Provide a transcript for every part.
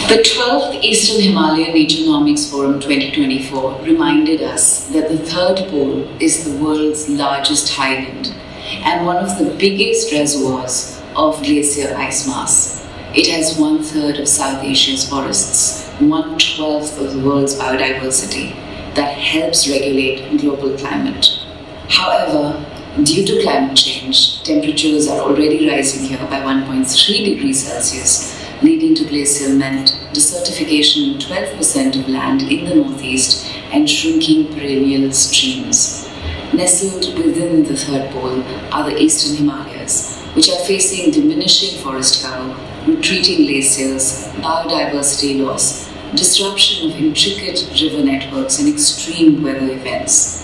The 12th Eastern Himalayan Naturenomics Forum 2024 reminded us that the third pole is the world's largest highland and one of the biggest reservoirs of glacier ice mass. It has 1/3 of South Asia's forests, 1/12 of the world's biodiversity that helps regulate global climate. However, due to climate change, temperatures are already rising here by 1.3 degrees Celsius, leading to glacial melt, desertification in 12% of land in the northeast, and shrinking perennial streams. Nestled within the third pole are the eastern Himalayas, which are facing diminishing forest cover, retreating glaciers, biodiversity loss, disruption of intricate river networks, and extreme weather events.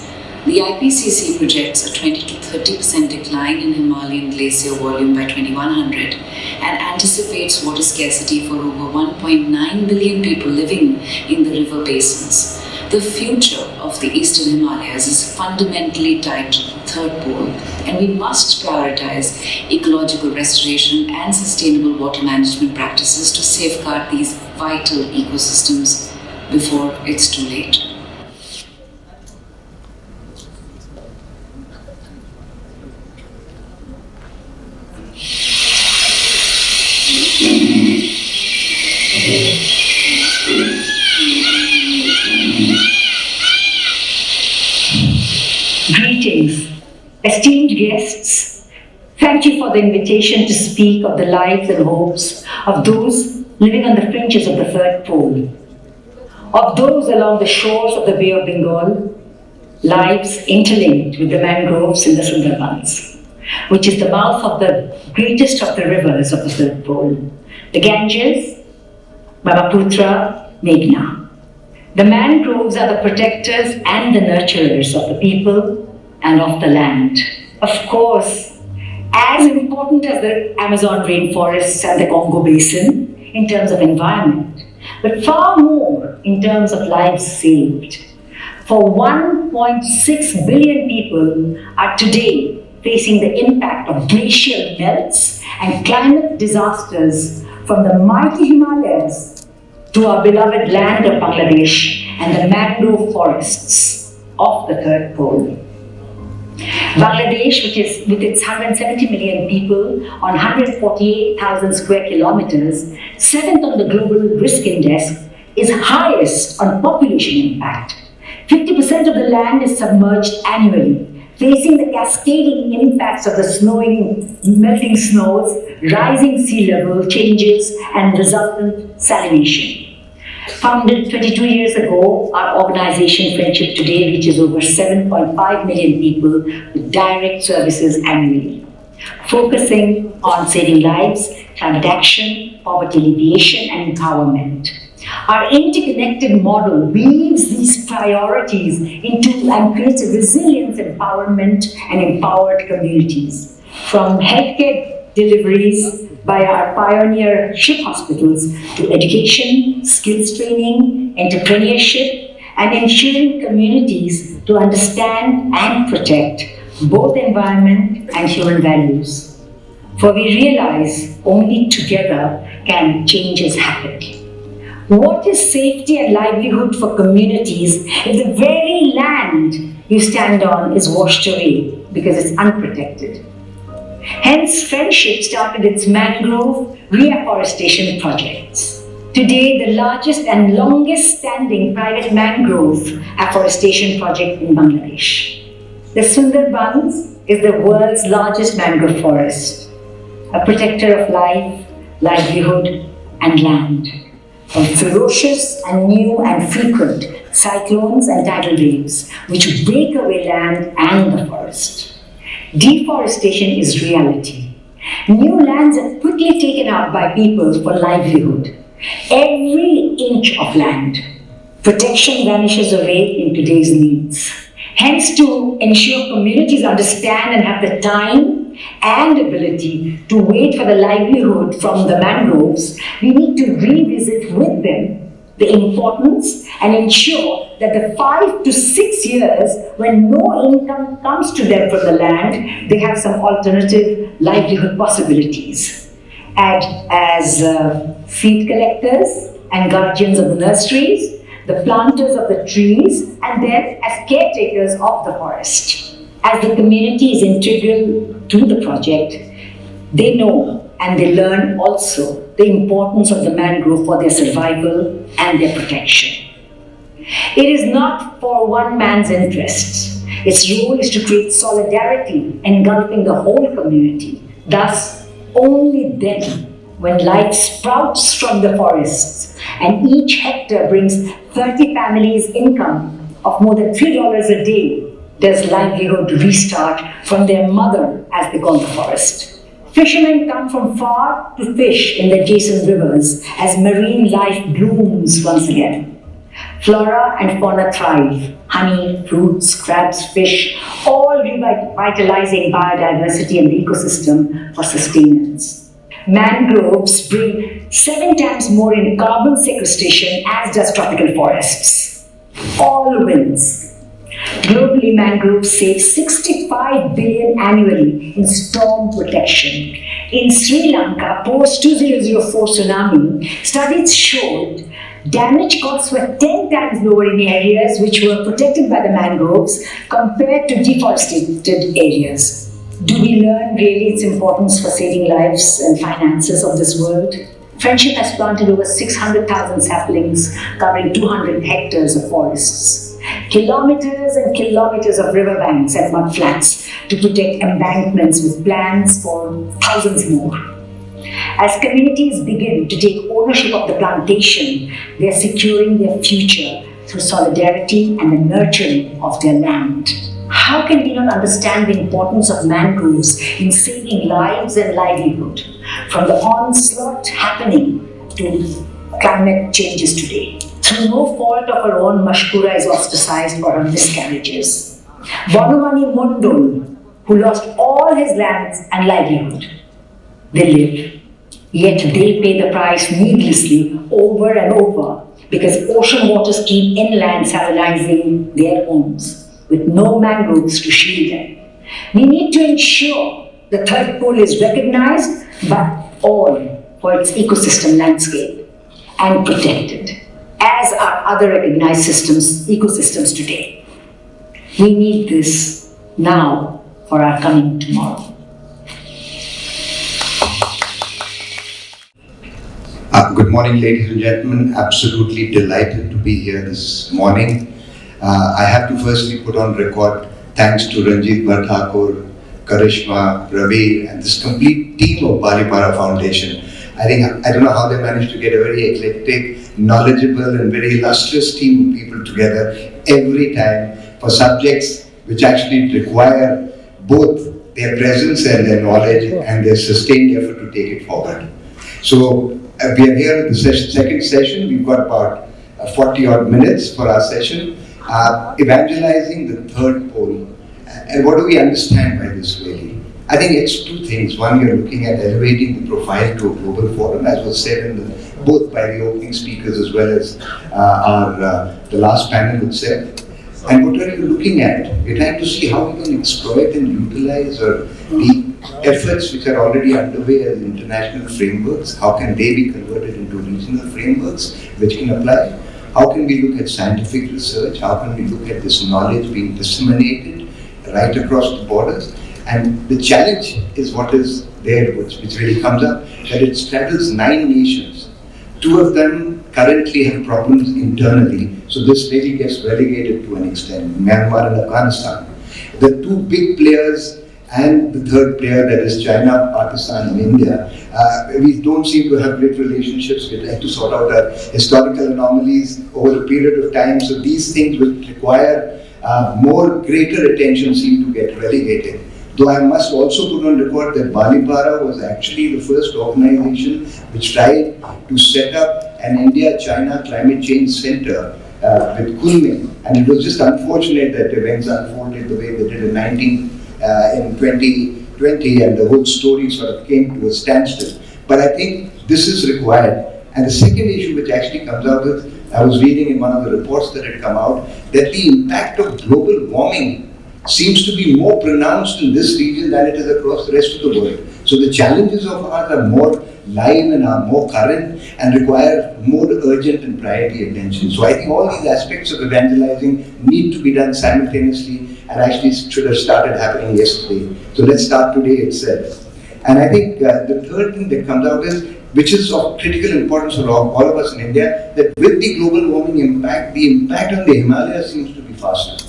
The IPCC projects a 20 to 30% decline in Himalayan glacier volume by 2100 and anticipates water scarcity for over 1.9 billion people living in the river basins. The future of the Eastern Himalayas is fundamentally tied to the third pole, and we must prioritize ecological restoration and sustainable water management practices to safeguard these vital ecosystems before it's too late. Greetings, esteemed guests. Thank you for the invitation to speak of the lives and hopes of those living on the fringes of the third pole, of those along the shores of the Bay of Bengal, lives interlinked with the mangroves in the Sundarbans, which is the mouth of the greatest of the rivers of the third pole, the Ganges, Brahmaputra, Meghna. The mangroves are the protectors and the nurturers of the people and of the land. Of course, as important as the Amazon rainforests and the Congo Basin in terms of environment, but far more in terms of lives saved. For 1.6 billion people are today facing the impact of glacial melts and climate disasters from the mighty Himalayas to our beloved land of Bangladesh and the mangrove forests of the third pole. Bangladesh, which is with its 170 million people on 148,000 square kilometers, 7th on the Global Risk Index, is highest on population impact. 50% of the land is submerged annually, facing the cascading impacts of the melting snows, rising sea level changes, and resultant salination. Founded 22 years ago, our organization Friendship Today reaches over 7.5 million people with direct services annually, focusing on saving lives, climate action, poverty alleviation, and empowerment. Our interconnected model weaves these priorities into and creates a resilient empowerment and empowered communities. From healthcare deliveries by our pioneer ship hospitals to education, skills training, entrepreneurship, and ensuring communities to understand and protect both environment and human values. For we realize only together can changes happen. What is safety and livelihood for communities if the very land you stand on is washed away because it's unprotected? Hence, Friendship started its mangrove reforestation projects. Today, the largest and longest standing private mangrove afforestation project in Bangladesh. The Sundarbans is the world's largest mangrove forest, a protector of life, livelihood, and land from ferocious and new and frequent cyclones and tidal waves which break away land and the forest. Deforestation is reality. New lands are quickly taken up by people for livelihood. Every inch of land, protection vanishes away in today's needs. Hence, to ensure communities understand and have the time and ability to wait for the livelihood from the mangroves, we need to revisit with them the importance and ensure that the 5 to 6 years when no income comes to them from the land, they have some alternative livelihood possibilities. As seed collectors and guardians of the nurseries, the planters of the trees, and then as caretakers of the forest. As the community is integral to the project, they know and they learn also the importance of the mangrove for their survival and their protection. It is not for one man's interests. Its role is to create solidarity engulfing the whole community. Thus, only then, when life sprouts from the forests and each hectare brings 30 families' income of more than $3 a day, does livelihood restart from their mother, as they call the forest. Fishermen come from far to fish in the adjacent rivers as marine life blooms once again. Flora and fauna thrive. Honey, fruits, crabs, fish, all revitalizing biodiversity and the ecosystem for sustenance. Mangroves bring 7 times more in carbon sequestration as does tropical forests. All wins. Globally, mangroves save 65 billion annually in storm protection. In Sri Lanka, post-2004 tsunami, studies showed damage costs were 10 times lower in areas which were protected by the mangroves compared to deforested areas. Do we learn really its importance for saving lives and finances of this world? Friendship has planted over 600,000 saplings covering 200 hectares of forests. Kilometers and kilometers of riverbanks and mudflats to protect embankments with plans for thousands more. As communities begin to take ownership of the plantation, they are securing their future through solidarity and the nurturing of their land. How can we not understand the importance of mangroves in saving lives and livelihood from the onslaught happening to climate changes today? Through no fault of her own, Mashkura is ostracized for her miscarriages. Bonumani Mundul, who lost all his lands and livelihood, they live. Yet they pay the price needlessly over and over because ocean waters keep inland salinizing their homes with no mangroves to shield them. We need to ensure the third pole is recognized by all for its ecosystem landscape and protected, as are other recognized ecosystems today. We need this now for our coming tomorrow. Good morning, ladies and gentlemen. Absolutely delighted to be here this morning. I have to firstly put on record thanks to Ranjit Bhartakur, Karishma, Ravi, and this complete team of Balipara Foundation. I don't know how they managed to get a very eclectic, knowledgeable, and very illustrious team of people together every time for subjects which actually require both their presence and their knowledge and their sustained effort to take it forward. So we are here at the second session. We've got about 40 odd minutes for our session. Evangelizing the third pole. And what do we understand by this really? I think it's two things. One, you're looking at elevating the profile to a global forum, as was said both by the opening speakers as well as the last panel itself. And what are you looking at? We're trying to see how we can exploit and utilize the efforts which are already underway as international frameworks. How can they be converted into regional frameworks which can apply? How can we look at scientific research? How can we look at this knowledge being disseminated right across the borders? And the challenge is what is there, which really comes up, that it straddles 9 nations. 2 of them currently have problems internally, so this really gets relegated to an extent, Myanmar and Afghanistan. The 2 big players and the third player, that is China, Pakistan and India, we don't seem to have great relationships. We'd like to sort out our historical anomalies over a period of time, so these things will require greater attention seem to get relegated. Though I must also put on record that Balipara was actually the first organization which tried to set up an India-China climate change center with Kunming, and it was just unfortunate that events unfolded the way they did in 2020, and the whole story sort of came to a standstill. But I think this is required. And the second issue which actually comes out is, I was reading in one of the reports that had come out, that the impact of global warming seems to be more pronounced in this region than it is across the rest of the world. So the challenges of ours are more live and are more current and require more urgent and priority attention. So I think all these aspects of evangelizing need to be done simultaneously, and actually should have started happening yesterday. So let's start today itself. And I think the third thing that comes out is, which is of critical importance for all of us in India, that with the global warming impact, the impact on the Himalayas seems to be faster.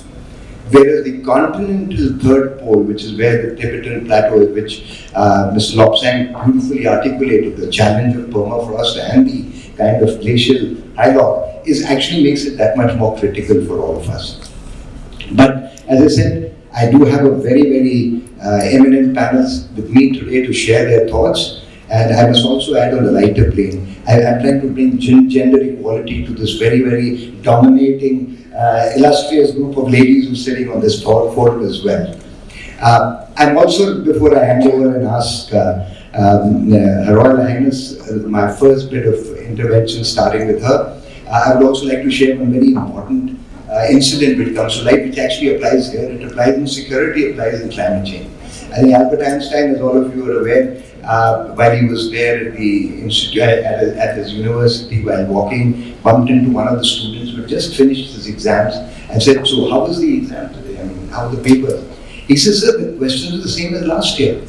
Whereas the continental third pole, which is where the Tibetan plateau is, which Mr. Lobsang beautifully articulated, the challenge of permafrost and the kind of glacial high rock, actually makes it that much more critical for all of us. But as I said, I do have a very, very eminent panels with me today to share their thoughts. And I must also add on the lighter plane, I'm trying to bring gender equality to this very, very dominating, illustrious group of ladies who are sitting on this forum as well. I'm also, before I hand over and ask Her Royal Highness, my first bit of intervention starting with her, I would also like to share one very important incident which comes to light, which actually applies here. It applies in security, applies in climate change. I think Albert Einstein, as all of you are aware, while he was there at the institute, at his university, while walking, bumped into one of the students who had just finished his exams and said, "So how was the exam today? I mean, how were the papers?" He says, "Sir, the questions are the same as last year."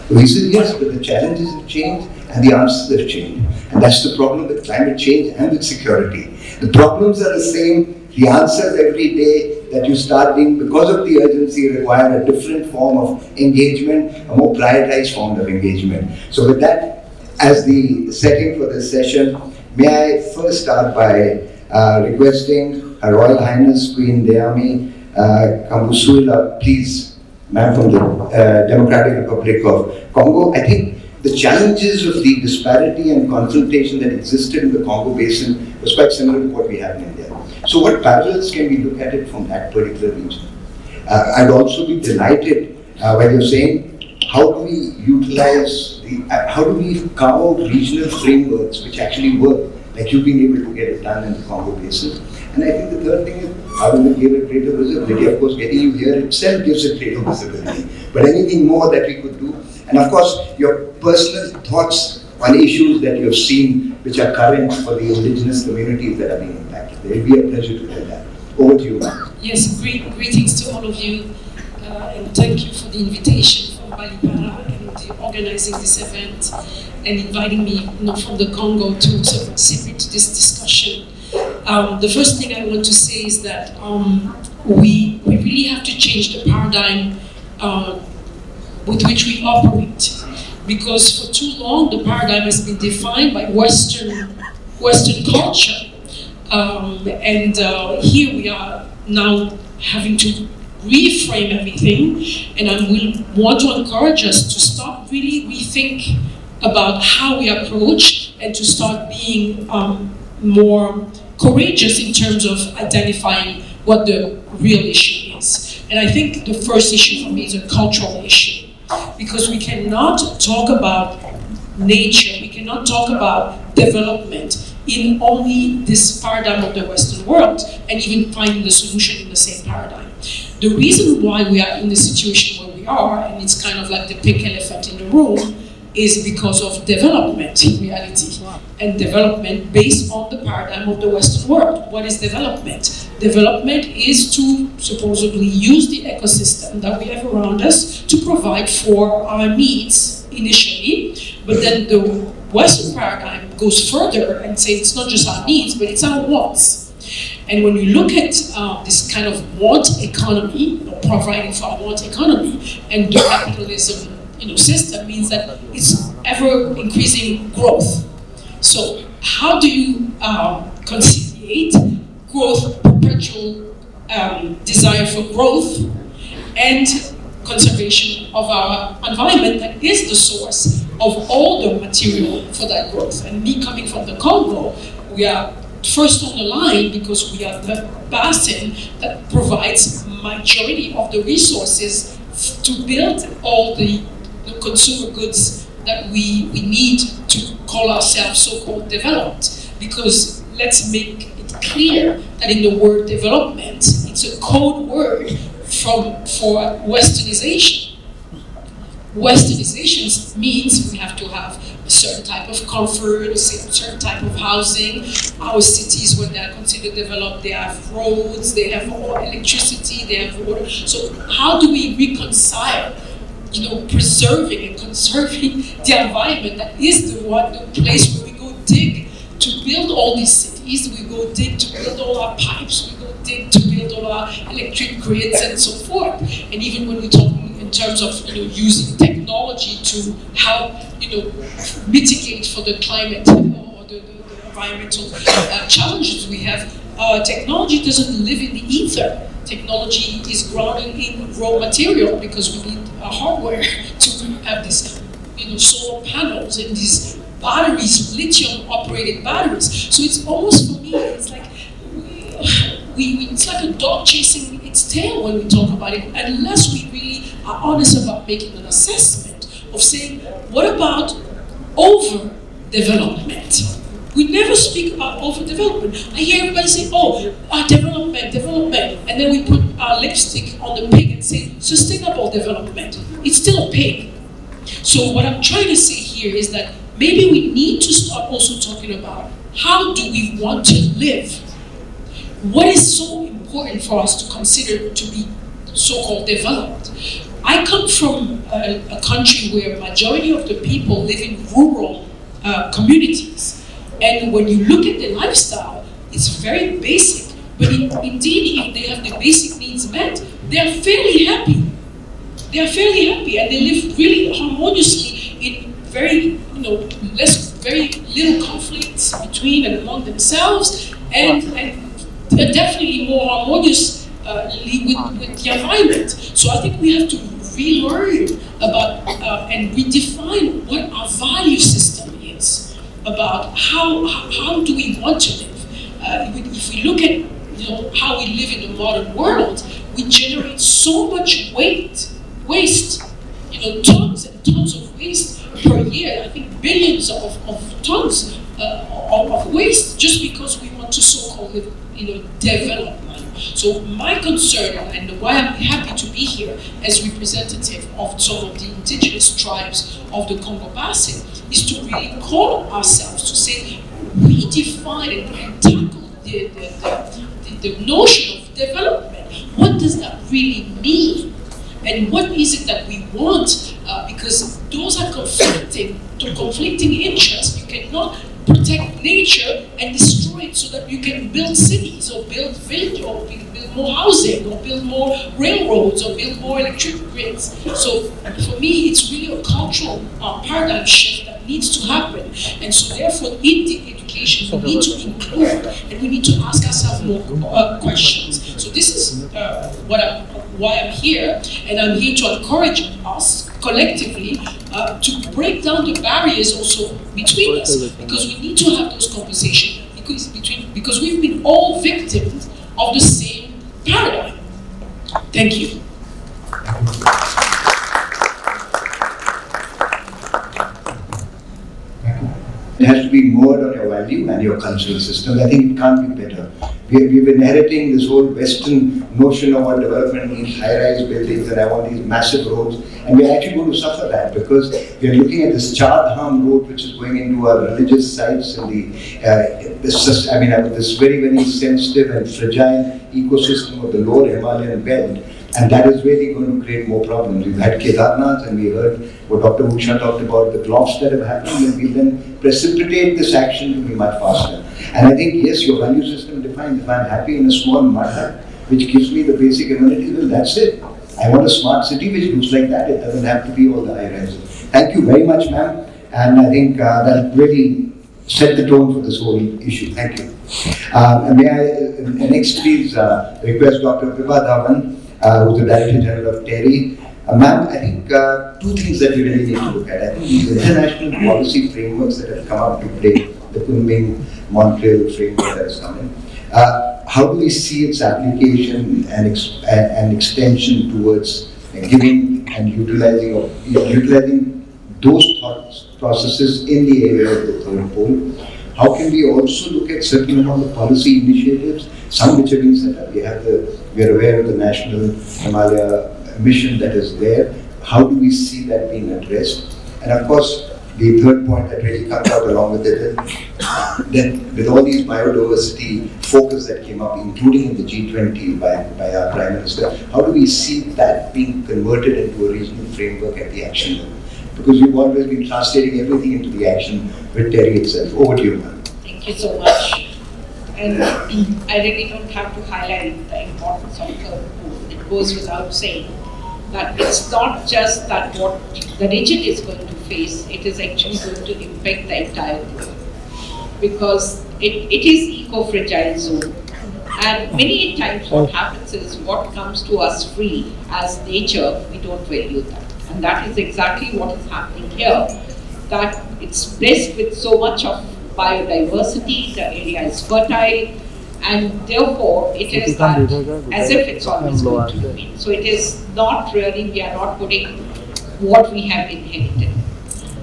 So he said, "Yes, but the challenges have changed and the answers have changed." And that's the problem with climate change and with security. The problems are the same. The answers every day that you start being, because of the urgency, require a different form of engagement, a more prioritized form of engagement. So with that as the setting for this session, may I first start by requesting Her Royal Highness Queen Deami Kambusuila, please, ma'am, from the Democratic Republic of Congo. I think the challenges of the disparity and confrontation that existed in the Congo Basin was quite similar to what we have in India. So what parallels can we look at it from that particular region? I'd also be delighted when you're saying, how do we utilize, how do we carve out regional frameworks which actually work, like you've been able to get it done in the Congo Basin. And I think the third thing is, how do we give it greater visibility? Of course, getting you here itself gives it greater visibility. But anything more that we could do, and of course, your personal thoughts on issues that you have seen which are current for the indigenous communities that are being impacted. It will be a pleasure to hear that. Over to you, ma'am. Yes, greetings to all of you, and thank you for the invitation from Balipara and organizing this event and inviting me, from the Congo to participate to this discussion. The first thing I want to say is that we really have to change the paradigm with which we operate. Because for too long, the paradigm has been defined by Western culture. Here we are now having to reframe everything, and I will want to encourage us to start really rethink about how we approach and to start being more courageous in terms of identifying what the real issue is. And I think the first issue for me is a cultural issue. Because we cannot talk about nature, we cannot talk about development in only this paradigm of the Western world and even finding the solution in the same paradigm. The reason why we are in the situation where we are, and it's kind of like the pink elephant in the room, is because of development in reality. And development based on the paradigm of the Western world. What is development? Development is to supposedly use the ecosystem that we have around us to provide for our needs initially, but then the Western paradigm goes further and says it's not just our needs, but it's our wants. And when you look at this kind of want economy, providing for our want economy, and the capitalism system means that it's ever increasing growth. So how do you conciliate growth, perpetual desire for growth, and conservation of our environment that is the source of all the material for that growth? And me coming from the Congo, we are first on the line because we are the basin that provides majority of the resources to build all the consumer goods that we need to call ourselves so-called developed. Because let's make it clear that in the word development, it's a code word for Westernization. Westernization means we have to have a certain type of comfort, a certain type of housing. Our cities, when they are considered developed, they have roads, they have electricity, they have water. So how do we reconcile, preserving and conserving the environment that is the place where we go dig to build all these cities, we go dig to build all our pipes, we go dig to build all our electric grids and so forth. And even when we talk in terms of using technology to help mitigate for the climate or the environmental challenges we have, technology doesn't live in the ether. Technology is grounded in raw material because we need hardware to have these solar panels and these batteries, lithium-operated batteries. So it's almost, for me, it's like it's like a dog chasing its tail when we talk about it, unless we really are honest about making an assessment of saying, what about overdevelopment? We never speak about overdevelopment. I hear everybody say, development, and then we put our lipstick on the pig and say, sustainable development. It's still a pig. So what I'm trying to say here is that maybe we need to start also talking about how do we want to live? What is so important for us to consider to be so-called developed? I come from a country where majority of the people live in rural communities. And when you look at their lifestyle, it's very basic. But indeed, if they have the basic needs met, they are fairly happy. They are fairly happy, and they live really harmoniously in very little conflicts between and among themselves, and definitely more harmoniously with the environment. So I think we have to relearn about and redefine what our value system is, about how do we want to live. If we look at how we live in the modern world, we generate so much waste, tons and tons of waste per year. I think billions of tons of waste just because we want to so-called develop. So my concern, and why I'm happy to be here as representative of some of the indigenous tribes of the Congo Basin, is to really call ourselves to say, we define and tackle the notion of development. What does that really mean? And what is it that we want? Because those are conflicting interests. You cannot protect nature and destroy it so that you can build cities or build villages or build more housing or build more railroads or build more electric grids. So for me, it's really a cultural paradigm shift that needs to happen. And so therefore, in the education, we need to include and we need to ask ourselves more questions. So this is why I'm here, and I'm here to encourage us collectively to break down the barriers also between us, because we need to have those conversations because we've been all victims of the same paradigm. Thank you. It has to be more on your value and your cultural system. I think it can't be better. We've been inheriting this whole Western notion of what development means, high-rise buildings, and I want these massive roads. And we're actually going to suffer that because we're looking at this Char Dham road, which is going into our religious sites in this very, very sensitive and fragile ecosystem of the lower Himalayan belt. And that is really going to create more problems. We've had Kedarnath, and we heard what Dr. Bhushan talked about, the drops that have happened, and we then precipitate this action to be much faster. And I think, yes, your value system defines. If I'm happy in a small mud hut, which gives me the basic amenities, well, that's it. I want a smart city which looks like that. It doesn't have to be all the high-rise. Thank you very much, ma'am. And I think that really set the tone for this whole issue. Thank you. May I next please request Dr. Prabha Dhawan, who's the Director General of TERI. Ma'am, I think two things that we really need to look at. I think these international policy frameworks that have come up to play the Kunming-Montreal framework that has come in. How do we see its application and extension towards giving and utilizing those thought processes in the area of the third pole? How can we also look at certain amount of policy initiatives, some which have been set up? We are aware of the National Himalaya mission that is there. How do we see that being addressed? And of course, the third point that really comes out along with it is that with all these biodiversity focus that came up, including in the G20 by our Prime Minister, how do we see that being converted into a regional framework at the action level? Because you've always been translating everything into the action with Terry itself. Over to you, ma'am. Thank you so much. And I really don't have to highlight the importance of third pole. It goes without saying that it's not just that what the region is going to face, it is actually going to impact the entire globe. Because it is eco-fragile zone. And many times what happens is what comes to us free as nature, we don't value that. And that is exactly what is happening here. That it's blessed with so much of biodiversity, the area is fertile, and therefore it is that as if it's always going to remain. So it is not really, we are not putting what we have inherited.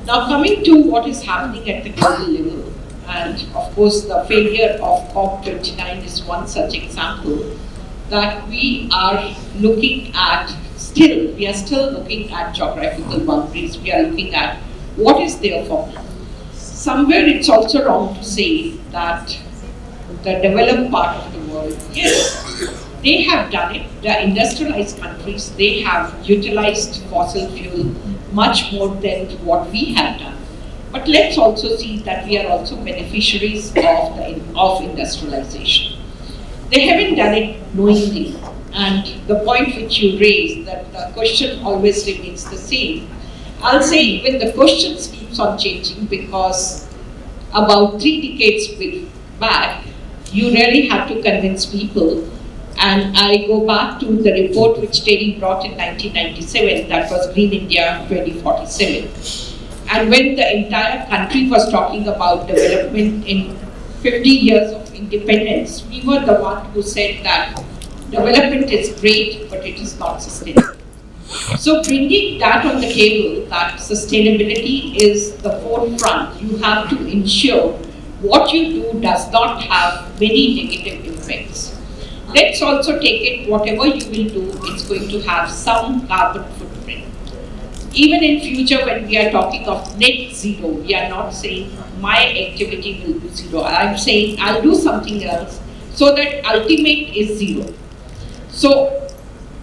Now coming to what is happening at the global level, and of course the failure of COP29 is one such example, that we are looking at we are still looking at geographical boundaries. We are looking at what is there for me. Somewhere it's also wrong to say that the developed part of the world, yes, they have done it. The industrialized countries, they have utilized fossil fuel much more than what we have done. But let's also see that we are also beneficiaries of industrialization. They haven't done it knowingly. And the point which you raised, that the question always remains the same. I'll say even the questions keeps on changing, because about 3 decades back, you really had to convince people. And I go back to the report which Terry brought in 1997, that was Green India 2047. And when the entire country was talking about development in 50 years of independence, we were the one who said that development is great, but it is not sustainable. So bringing that on the table, that sustainability is the forefront. You have to ensure what you do does not have many negative effects. Let's also take it, whatever you will do, it's going to have some carbon footprint. Even in future, when we are talking of net zero, we are not saying my activity will be zero. I'm saying I'll do something else so that ultimate is zero. So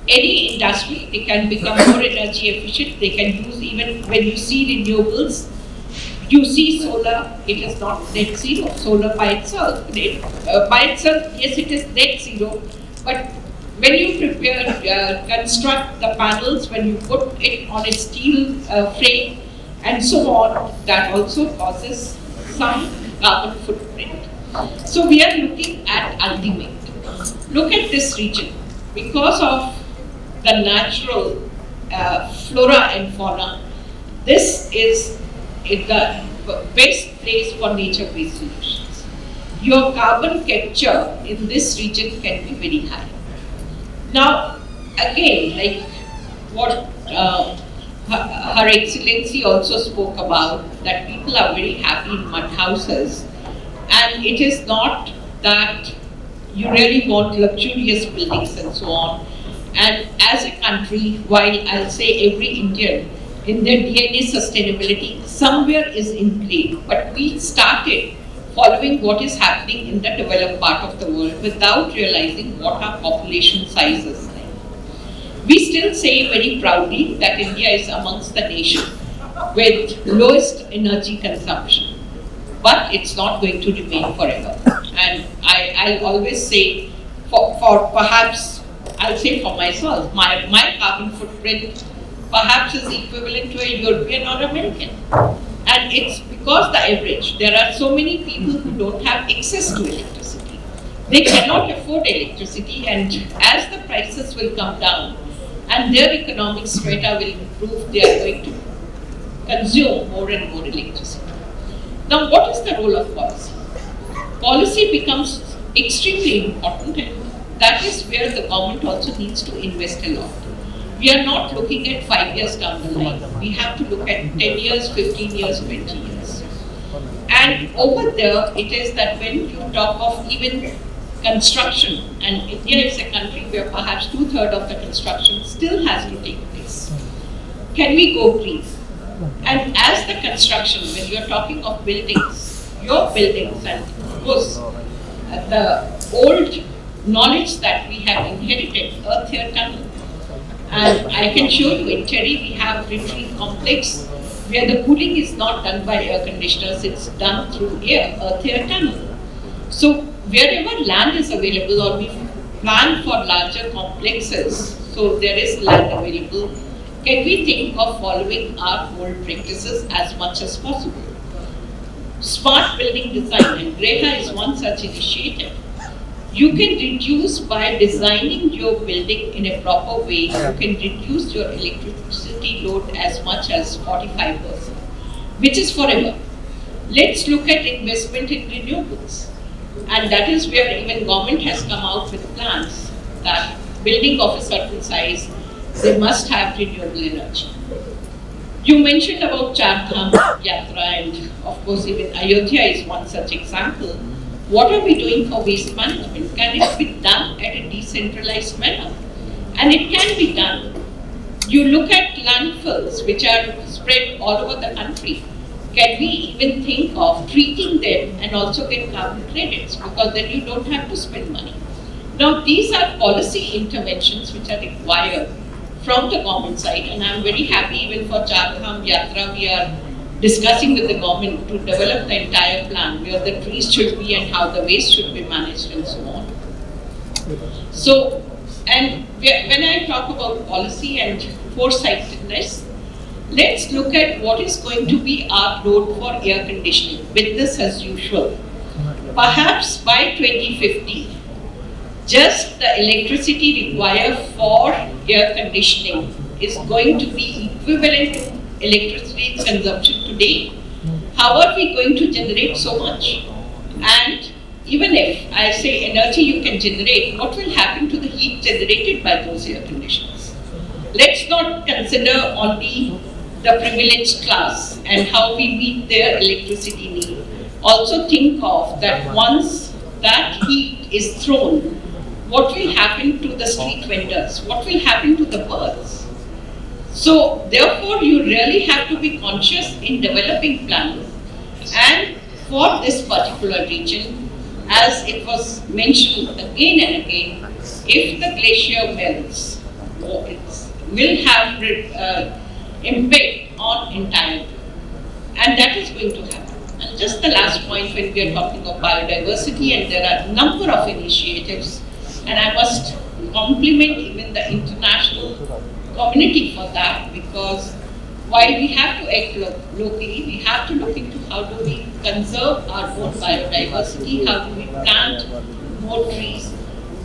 any industry, they can become more energy efficient. They can use, even when you see renewables, you see solar, it is not net zero. Solar by itself, yes, it is net zero. But when you construct the panels, when you put it on a steel frame and so on, that also causes some carbon footprint. So we are looking at ultimate. Look at this region. Because of the natural flora and fauna, this is the best place for nature-based solutions. Your carbon capture in this region can be very high. Now, again, like what Her Excellency also spoke about, that people are very happy in mud houses, and it is not that you really want luxurious buildings and so on. And as a country, while I'll say every Indian, in their DNA sustainability, somewhere is in play. But we started following what is happening in the developed part of the world without realizing what our population size is like. We still say very proudly that India is amongst the nations with lowest energy consumption. But it's not going to remain forever. And I'll always say, for perhaps, I'll say for myself, my carbon footprint perhaps is equivalent to a European or American. And it's because the average, there are so many people who don't have access to electricity. They cannot afford electricity, and as the prices will come down and their economic strata will improve, they are going to consume more and more electricity. Now, what is the role of policy? Policy becomes extremely important, and that is where the government also needs to invest a lot. We are not looking at 5 years down the line. We have to look at 10 years, 15 years, 20 years. And over there, it is that when you talk of even construction, and India is a country where perhaps 2/3 of the construction still has to take place. Can we go green? And as the construction, when you are talking of buildings, your buildings, and of course, the old knowledge that we have inherited, earth air tunnel. And I can show you in Terry we have retreat complex where the cooling is not done by air conditioners, it's done through earth air tunnel. So wherever land is available, or we plan for larger complexes, so there is land available, can we think of following our old practices as much as possible? Smart building design, and GREHA is one such initiative. You can reduce by designing your building in a proper way, you can reduce your electricity load as much as 45%, which is forever. Let's look at investment in renewables. And that is where even government has come out with plans that building of a certain size, they must have renewable energy. You mentioned about Char Dham Yatra, and of course even Ayodhya is one such example. What are we doing for waste management? Can it be done at a decentralized manner? And it can be done. You look at landfills which are spread all over the country. Can we even think of treating them and also get carbon credits? Because then you don't have to spend money. Now these are policy interventions which are required from the government side, and I'm very happy even for Char Dham Yatra we are discussing with the government to develop the entire plan where the trees should be and how the waste should be managed and so on. So, and when I talk about policy and foresightedness, let's look at what is going to be our road for air conditioning, business as usual. Perhaps by 2050, just the electricity required for air conditioning is going to be equivalent to electricity consumption today. How are we going to generate so much? And even if I say energy you can generate, what will happen to the heat generated by those air conditioners? Let's not consider only the privileged class and how we meet their electricity need. Also think of that once that heat is thrown, what will happen to the street vendors? What will happen to the birds? So therefore you really have to be conscious in developing plans. And for this particular region, as it was mentioned again and again, if the glacier melts, it will have impact on entire, and that is going to happen. And just the last point, when we are talking of biodiversity, and there are a number of initiatives, and I must compliment even the international community for that, because while we have to act locally, we have to look into how do we conserve our own biodiversity, how do we plant more trees.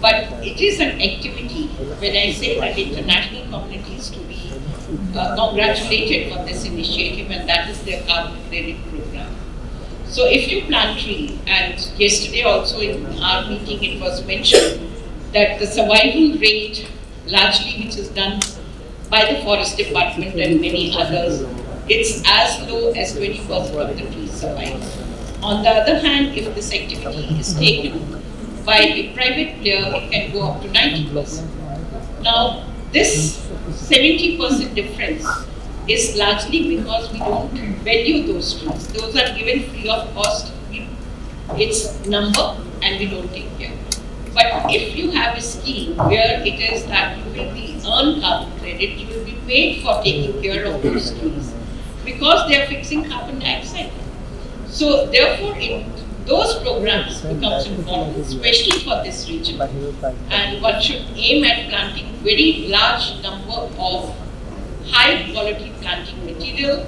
But it is an activity, when I say that international community is to be congratulated for this initiative, and that is their carbon credit program. So if you plant tree, and yesterday also in our meeting it was mentioned that the survival rate largely which is done by the forest department and many others, it's as low as 20% of the trees survive. On the other hand, if this activity is taken by a private player, it can go up to 90%. Now, this 70% difference is largely because we don't value those trees. Those are given free of cost. It's number and we don't take care. But if you have a scheme where it is that you will be earn carbon credit, you will be paid for taking care of those trees because they are fixing carbon dioxide. So therefore, those programs becomes important, especially for this region. And one should aim at planting very large number of high quality planting material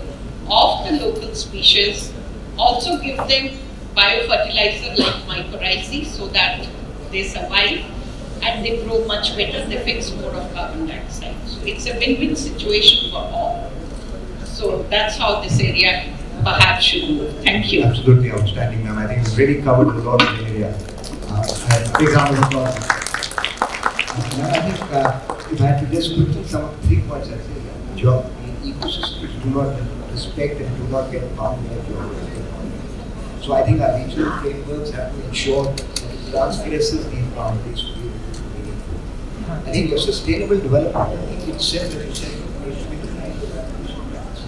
of the local species. Also give them biofertilizer like mycorrhizae so that they survive and they grow much better, they fix more of carbon dioxide. So it's a win-win situation for all. So that's how this area perhaps should move. Thank you. Absolutely outstanding, ma'am. I think you've really covered a lot of the area. And big round of applause. Ma'am, I think if I had to just quickly sum up 3 points, I'd say that job, the ecosystems do not respect and do not get bound by geography. So I think our regional frameworks have to ensure that it transgresses these boundaries to be meaningful. I think your sustainable development, I think itself, as you said, needs to be defined with ambition plans.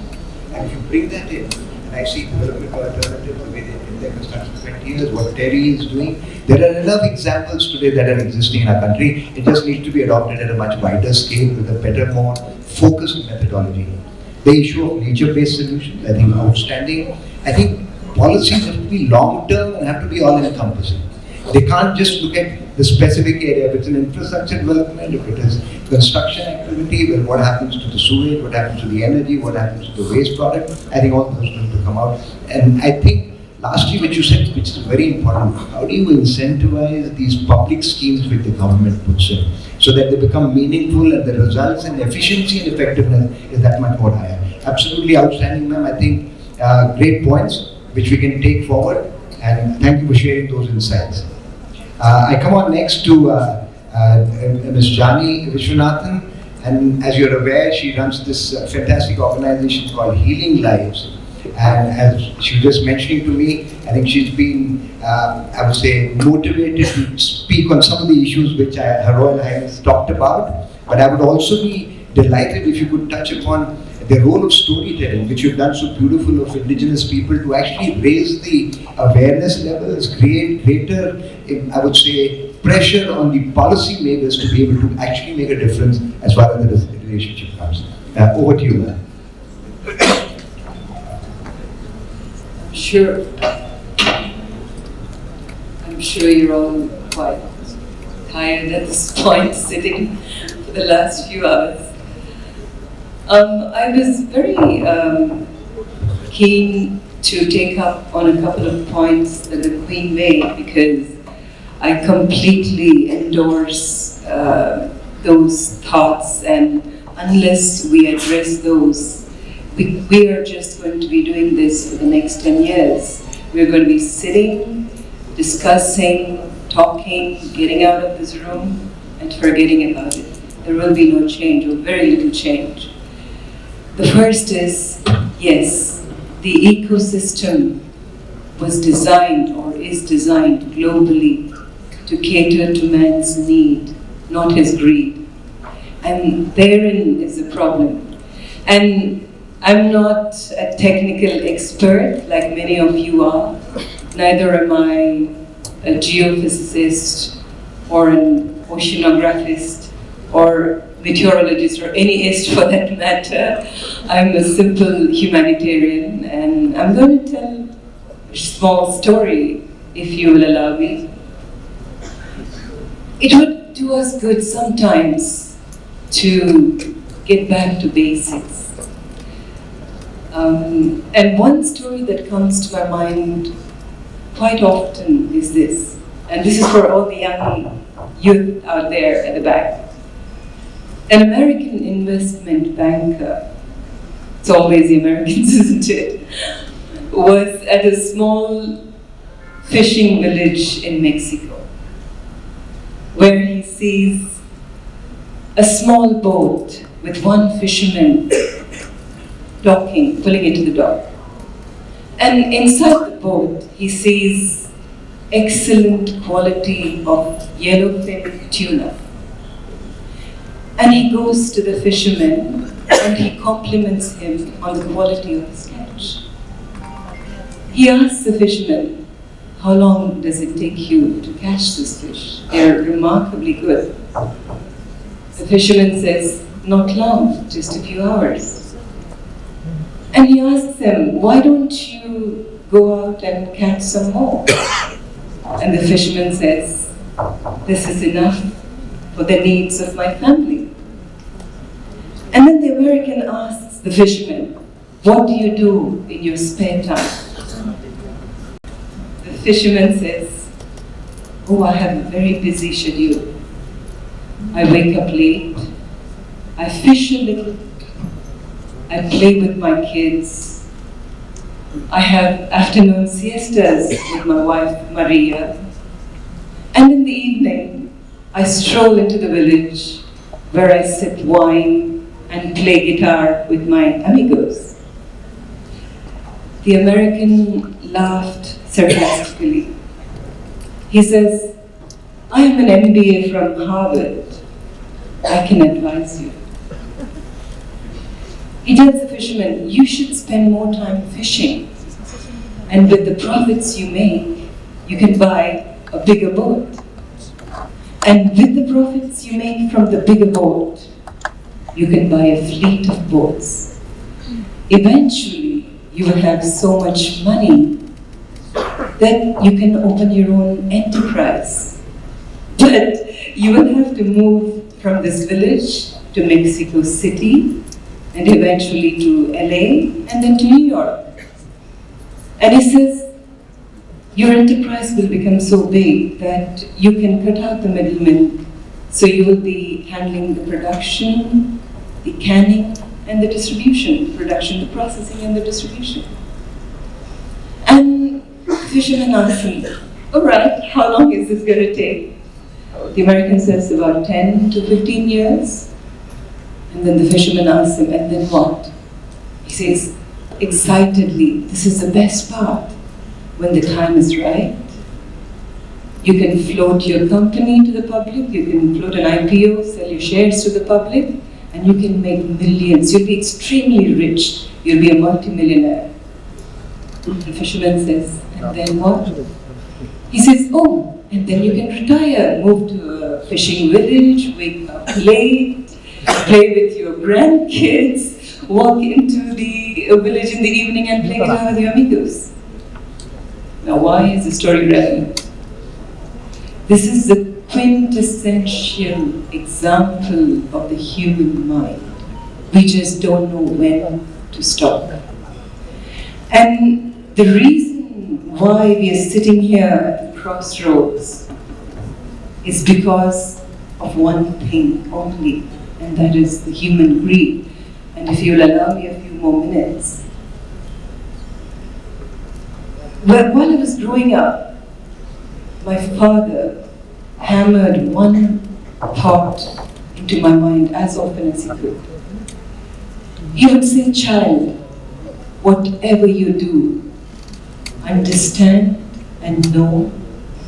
And if you bring that in, and I see development alternatives, the way they've been there for 20 years, what Terry is doing, there are enough examples today that are existing in our country. It just needs to be adopted at a much wider scale with a better, more focused methodology. The issue of nature-based solutions, I think, outstanding. I think policies have to be long-term and have to be all-encompassing. They can't just look at the specific area. If it's an infrastructure development, if it is construction activity, well, what happens to the sewage, what happens to the energy, what happens to the waste product, I think all those need to come out. And I think, lastly, what you said, which is very important, how do you incentivize these public schemes which the government puts in, so that they become meaningful and the results and efficiency and effectiveness is that much more higher. Absolutely outstanding, ma'am. I think great points which we can take forward, and thank you for sharing those insights. I come on next to Ms. Jani Vishwanathan, and as you're aware, she runs this fantastic organization called Healing Lives. And as she was just mentioning to me, I think she's been, I would say, motivated to speak on some of the issues which Her Royal Highness talked about. But I would also be delighted if you could touch upon the role of storytelling, which you've done so beautiful, of indigenous people to actually raise the awareness levels, create greater, I would say, pressure on the policy makers to be able to actually make a difference as far as the relationship comes. Over to you, ma'am. I'm sure you're all quite tired at this point, sitting for the last few hours. I was very keen to take up on a couple of points that the Queen made, because I completely endorse those thoughts, and unless we address those, we are just going to be doing this for the next 10 years. We're going to be sitting, discussing, talking, getting out of this room, and forgetting about it. There will be no change, or very little change. The first is, yes, the ecosystem was designed, or is designed globally, to cater to man's need, not his greed. And therein is the problem. And I'm not a technical expert like many of you are. Neither am I a geophysicist or an oceanographist or meteorologist or any ist for that matter. I'm a simple humanitarian, and I'm going to tell a small story, if you will allow me. It would do us good sometimes to get back to basics. And one story that comes to my mind quite often is this, and this is for all the young youth out there at the back. An American investment banker, it's always the Americans, isn't it, was at a small fishing village in Mexico, where he sees a small boat with one fisherman docking, pulling into the dock. And inside the boat, he sees excellent quality of yellowfin tuna. And he goes to the fisherman and he compliments him on the quality of his catch. He asks the fisherman, "How long does it take you to catch this fish? They're remarkably good." The fisherman says, "Not long, just a few hours." And he asks him, "Why don't you go out and catch some more?" And the fisherman says, "This is enough for the needs of my family." And then the American asks the fisherman, "What do you do in your spare time?" The fisherman says, "Oh, I have a very busy schedule. I wake up late, I fish a little, I play with my kids, I have afternoon siestas with my wife Maria. And in the evening, I stroll into the village where I sip wine and play guitar with my amigos. The American laughed sarcastically. He says, I am an MBA from Harvard. I can advise you. He tells the fisherman, you should spend more time fishing. And with the profits you make, you can buy a bigger boat. And with the profits you make from the bigger boat, you can buy a fleet of boats. Eventually, you will have so much money that you can open your own enterprise. But you will have to move from this village to Mexico City, and eventually to LA, and then to New York. And he says, your enterprise will become so big that you can cut out the middlemen, so you will be handling the production, the canning, and the distribution. The production, the processing, and the distribution. And the fisherman asks him, all right, how long is this going to take? The American says about 10 to 15 years. And then the fisherman asks him, and then what? He says, excitedly, this is the best part. When the time is right, you can float your company to the public, you can float an IPO, sell your shares to the public, and you can make millions. You'll be extremely rich. You'll be a multimillionaire. The fisherman says, and then what? He says, oh, and then you can retire, move to a fishing village, wake up late, play with your grandkids, walk into the village in the evening and play guitar with your amigos. Now, why is the story relevant? This is the quintessential example of the human mind. We just don't know when to stop. And the reason why we are sitting here at the crossroads is because of one thing only, and that is the human greed. And if you'll allow me a few more minutes. While I was growing up, my father hammered one thought into my mind as often as he could. He would say, child, whatever you do, understand and know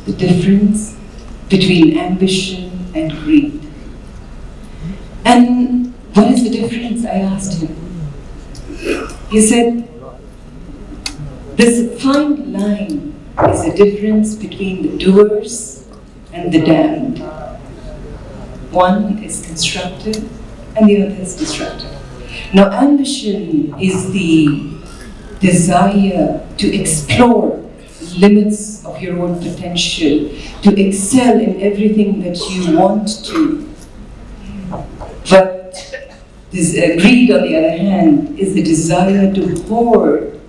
the difference between ambition and greed. And what is the difference? I asked him. He said, there's a fine line is the difference between the doers and the damned. One is constructive and the other is destructive. Now, ambition is the desire to explore limits of your own potential, to excel in everything that you want to. But this greed, on the other hand, is the desire to hoard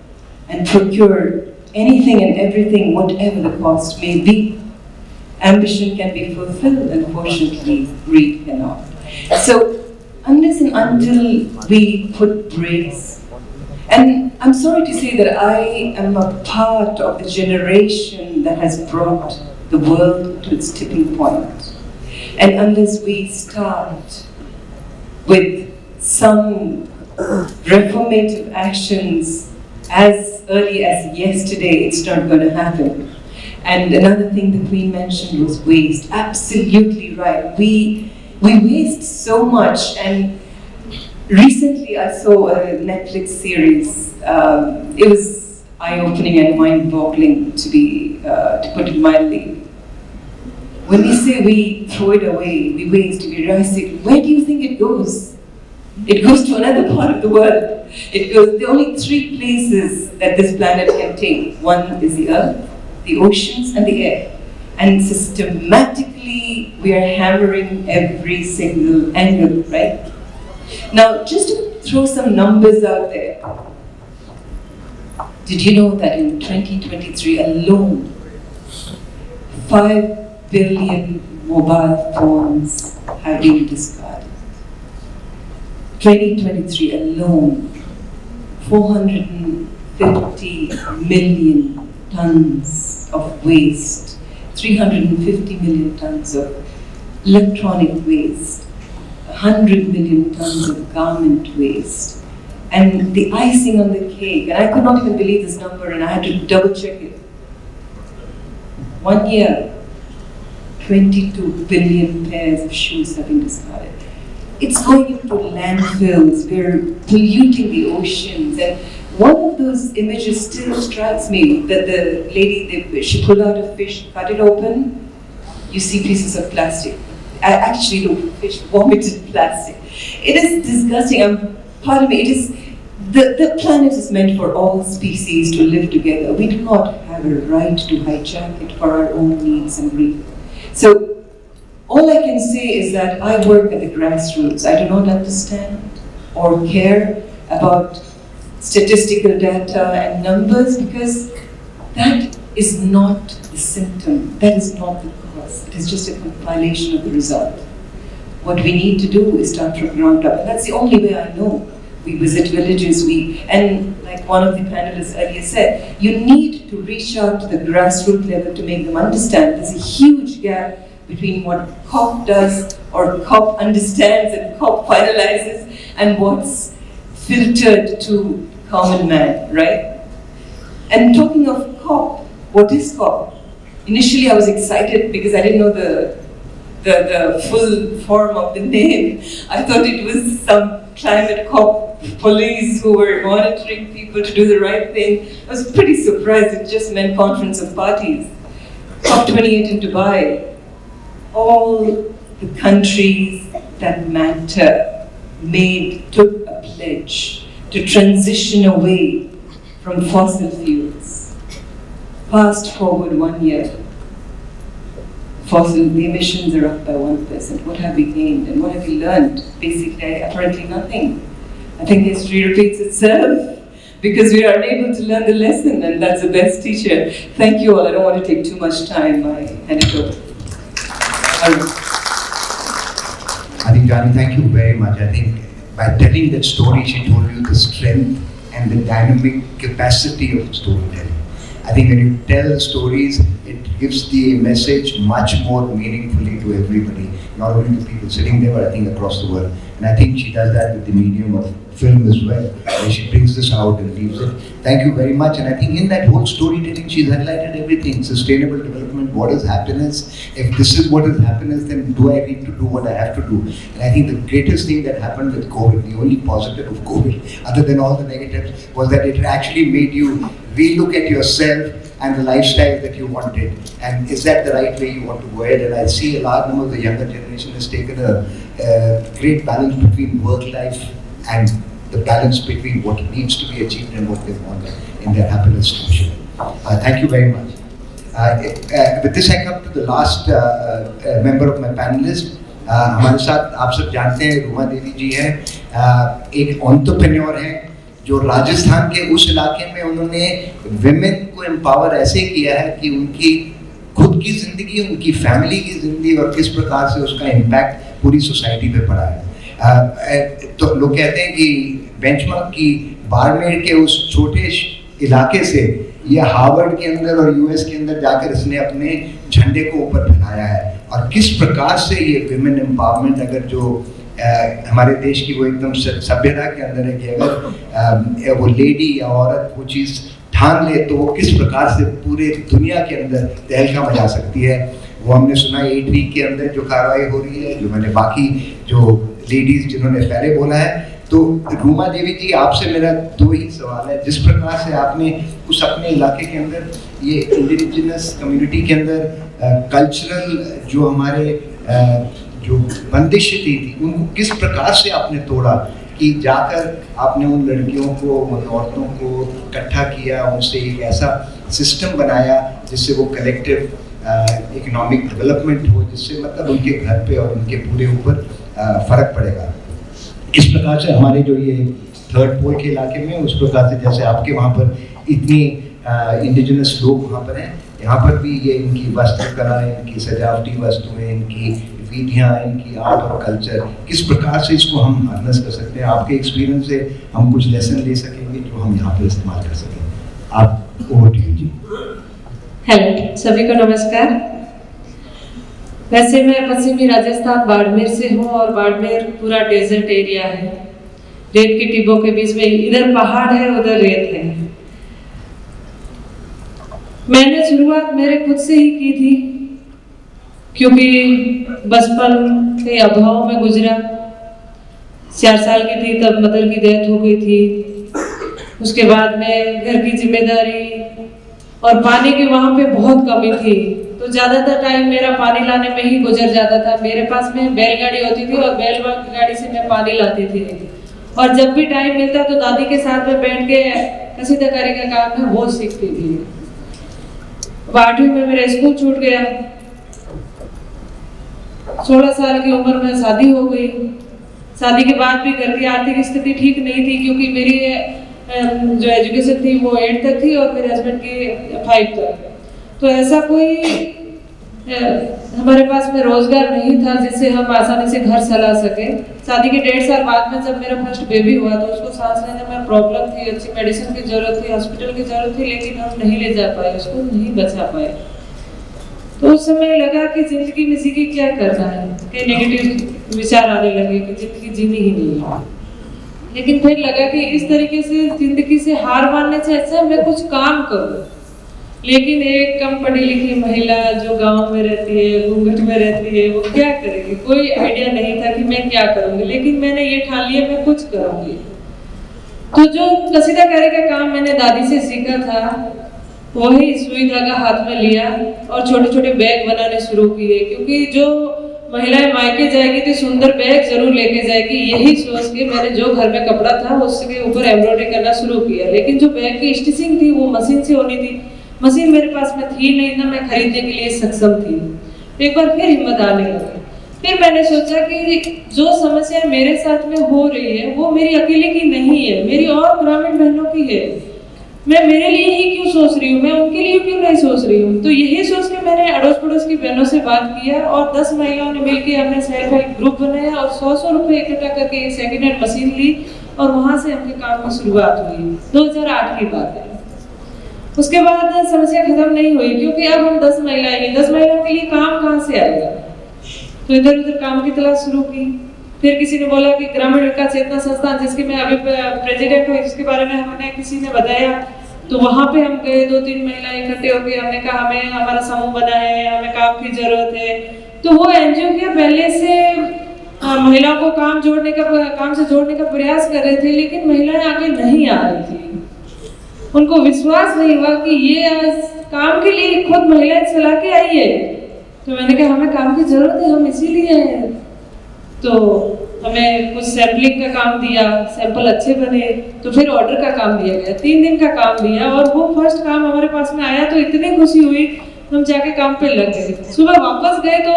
and procure anything and everything, whatever the cost may be. Ambition can be fulfilled, unfortunately, greed cannot. So, unless and until we put brakes, and I'm sorry to say that I am a part of the generation that has brought the world to its tipping point. And unless we start with some reformative actions as early as yesterday, it's not going to happen. And another thing the Queen mentioned was waste. Absolutely right. We waste so much. And recently I saw a Netflix series. It was eye-opening and mind-boggling, to put it mildly. When we say we throw it away, we waste, we recycle, where do you think it goes? It goes to another part of the world. It goes, there are only 3 places that this planet can take. One is the earth, the oceans, and the air. And systematically, we are hammering every single angle, right? Now, just to throw some numbers out there. Did you know that in 2023 alone, 5 billion mobile phones have been discarded? 2023 alone, 50 million tons of waste, 350 million tons of electronic waste, 100 million tons of garment waste. And the icing on the cake, and I could not even believe this number, and I had to double check it. 1 year, 22 billion pairs of shoes have been discarded. It's going into landfills, we're polluting the oceans, and one of those images still strikes me, that the lady, she pulled out a fish, cut it open, you see pieces of plastic. Actually, the fish vomited plastic. It is disgusting. Pardon me, it is, the planet is meant for all species to live together. We do not have a right to hijack it for our own needs and greed. So, all I can say is that I work at the grassroots. I do not understand or care about statistical data and numbers, because that is not the symptom, that is not the cause. It is just a compilation of the result. What we need to do is start from ground up, and that's the only way I know. We visit villages, and like one of the panelists earlier said, you need to reach out to the grassroots level to make them understand. There's a huge gap between what COP does, or COP understands and COP finalizes, and what's filtered to common man, right? And talking of COP, what is COP? Initially I was excited because I didn't know the full form of the name. I thought it was some climate COP police who were monitoring people to do the right thing. I was pretty surprised. It just meant Conference of Parties. COP28 in Dubai, all the countries that matter took a pledge to transition away from fossil fuels. Fast forward 1 year, the emissions are up by 1%. What have we gained and what have we learned? Basically, apparently nothing. I think history repeats itself because we are unable to learn the lesson, and that's the best teacher. Thank you all. I don't want to take too much time. I hand it over. I think, Jani, thank you very much. I think by telling that story, she told you the strength and the dynamic capacity of storytelling. I think when you tell stories, it gives the message much more meaningfully to everybody, not only to people sitting there, but I think across the world. And I think she does that with the medium of film as well, where she brings this out and leaves it. Thank you very much. And I think in that whole storytelling, she's highlighted everything. Sustainable development, what is happiness? If this is what is happiness, then do I need to do what I have to do? And I think the greatest thing that happened with COVID, the only positive of COVID, other than all the negatives, was that it actually made you relook at yourself and the lifestyle that you wanted. And is that the right way you want to go ahead? And I see a large number of the younger generation has taken a great balance between work life and the balance between what needs to be achieved and what they want in their happiness function. Thank you very much. With this I come to the last member of my panelists. हमारे साथ आप सब जानते हैं रूमा देवी जी हैं, एक entrepreneur हैं जो राजस्थान के उस इलाके में उन्होंने विमेन को एम्पावर ऐसे किया है कि उनकी खुद की ज़िंदगी, उनकी फैमिली की ज़िंदगी और किस प्रकार से उसका इम्पैक्ट पूरी सोसाइटी पे पड़ा है। तो लोग कहते हैं कि बेंचमार्क की बाड़मेर के उस छोटे इलाके से ये हार्वर्ड के अंदर और यूएस के अंदर जाकर इसने अपने झंडे को ऊपर फैलाया है। और किस प्रकार से ये विमेन एम्पावरमेंट अगर जो हमारे देश की वो एकदम सभ्यता के अंदर है कि अगर वो लेडी या औरत वो चीज़ ठान ले तो वो किस प्रकार से पूरे दुनिया के अंदर तहलका मचा सकती है। वो हमने सुना 8 वीक के अंदर जो कार्रवाई हो रही है, जो मैंने बाकी जो लेडीज़ जिन्होंने पहले बोला है। तो रूमा देवी जी, आपसे मेरा 2 ही सवाल है। जिस प्रकार से आपने उस अपने इलाके के अंदर ये इंडिजिनस कम्युनिटी के अंदर कल्चरल जो हमारे जो बंदिशें थी उनको किस प्रकार से आपने तोड़ा कि जाकर आपने उन लड़कियों को, उन औरतों को इकट्ठा किया, उनसे एक ऐसा सिस्टम बनाया जिससे वो कलेक्टिव इकोनॉमिक डेवलपमेंट हो, जिससे मतलब उनके घर पे और उनके पूरे ऊपर फ़र्क पड़ेगा। किस प्रकार से हमारे जो ये थर्ड पोल के इलाके में, उस प्रकार से जैसे आपके वहाँ पर इतनी इंडिजिनस लोग वहाँ पर हैं, यहाँ पर भी ये इनकी वस्त्रकला, इनकी सजावटी वस्तुएं, इनकी विधियाँ, इनकी आर्ट और कल्चर, किस प्रकार से इसको हम हार्नेस कर सकते हैं। आपके एक्सपीरियंस से हम कुछ लेसन ले सकेंगे जो हम यहाँ पर इस्तेमाल कर सकेंगे। आप over to you ji. Hello, सभी को नमस्कार। वैसे मैं पश्चिमी राजस्थान बाड़मेर से हूँ और बाड़मेर पूरा डेजर्ट एरिया है, रेत की टिब्बों के बीच में, इधर पहाड़ है उधर रेत है। मैंने शुरुआत मेरे खुद से ही की थी क्योंकि बचपन के अभाव में गुजरा। 4 साल की थी तब मदर की डेथ हो गई थी। उसके बाद में घर की जिम्मेदारी और पानी की वहाँ पे बहुत कमी थी, तो ज़्यादातर टाइम मेरा पानी लाने में ही गुजर जाता था। मेरे पास में बैलगाड़ी होती थी और बैलगाड़ी से मैं पानी लाती थी, और जब भी टाइम मिलता तो दादी के साथ में बैठ के कसीदाकारी का काम है वो सीखती थी। 8वीं में मेरा स्कूल छूट गया। 16 साल की उम्र में शादी हो गई। शादी के बाद भी घर की आर्थिक स्थिति ठीक नहीं थी क्योंकि मेरी जो एजुकेशन थी वो 8 तक थी और मेरे हस्बैंड की 5 तक। तो ऐसा कोई हमारे पास में रोजगार नहीं था जिससे हम आसानी से घर चला सके। शादी के 1.5 साल बाद में जब मेरा फर्स्ट बेबी हुआ तो उसको सांस लेने में प्रॉब्लम थी, अच्छी मेडिसिन की जरूरत थी, हॉस्पिटल की जरूरत थी, लेकिन हम नहीं ले जा पाए, उसको नहीं बचा पाए। तो उस समय लगा कि जिंदगी में जी के क्या करना है, कि नेगेटिव विचार आने लगे कि जिंदगी जीनी ही नहीं है। लेकिन फिर लगा कि इस तरीके से जिंदगी से हार मानने से अच्छा मैं कुछ काम करूं। लेकिन एक कम पढ़ी लिखी महिला जो गांव में रहती है, घूंघट में रहती है, वो क्या करेगी? कोई आइडिया नहीं था कि मैं क्या करूंगी, लेकिन मैंने ये ठान लिया मैं कुछ करूंगी। तो जो कसीदाकारी का काम मैंने दादी से सीखा था वही सुई धागा हाथ में लिया और छोटे छोटे बैग बनाने शुरू किए, क्योंकि जो महिलाएं मायके जाएगी तो सुंदर बैग जरूर लेके जाएगी, यही सोच के मैंने जो घर में कपड़ा था उसके ऊपर एम्ब्रॉयडरी करना शुरू किया। लेकिन जो बैग की स्टिचिंग थी वो मशीन से होनी थी, मशीन मेरे पास में थी नहीं, ना मैं खरीदने के लिए सक्षम थी। एक बार फिर हिम्मत आने लगी। फिर मैंने सोचा कि जो समस्या मेरे साथ में हो रही है वो मेरी अकेले की नहीं है, मेरी और ग्रामीण बहनों की है। मैं मेरे लिए ही क्यों सोच रही हूँ, मैं उनके लिए क्यों नहीं सोच रही हूँ? तो यही सोच के मैंने अड़ोस पड़ोस की बहनों से बात किया और 10 महिलाओं ने मिलकर हमने सेल्फ हेल्प ग्रुप बनाया और 100 रुपए इकट्ठा करके एक सेकेंड हैंड मशीन ली और वहां से हमके काम की शुरुआत हुई। 2008 की बात है। उसके बाद समस्या खत्म नहीं हुई क्योंकि अब हम 10 महिलाएं, 10 महिलाओं के लिए काम कहाँ से आएगा? तो इधर उधर काम की तलाश शुरू की। फिर किसी ने बोला कि ग्रामीण विकास चेतना संस्थान, जिसके मैं अभी प्रेसिडेंट हूँ, इसके बारे में हमें किसी ने बताया, तो वहां पे हम गए। 2-3 महिलाएं इकट्ठे होकर हमने कहा हमें हमारा समूह बना है, हमें काम की जरूरत है। तो वो एनजीओ क्या पहले से महिलाओं को काम से जोड़ने का प्रयास कर रहे थे, लेकिन महिलाएं आगे नहीं आ रही थी। उनको विश्वास नहीं हुआ कि ये आज काम के लिए खुद महिलाएं चला के आई है। तो मैंने कहा हमें काम की जरूरत है, हम इसीलिए हैं। तो हमें कुछ सैम्पलिंग का काम दिया, सैंपल अच्छे बने, तो फिर ऑर्डर का काम दिया गया। 3 दिन का काम दिया और वो फर्स्ट काम हमारे पास में आया तो इतनी खुशी हुई, हम जाके काम पे लग गए। सुबह वापस गए तो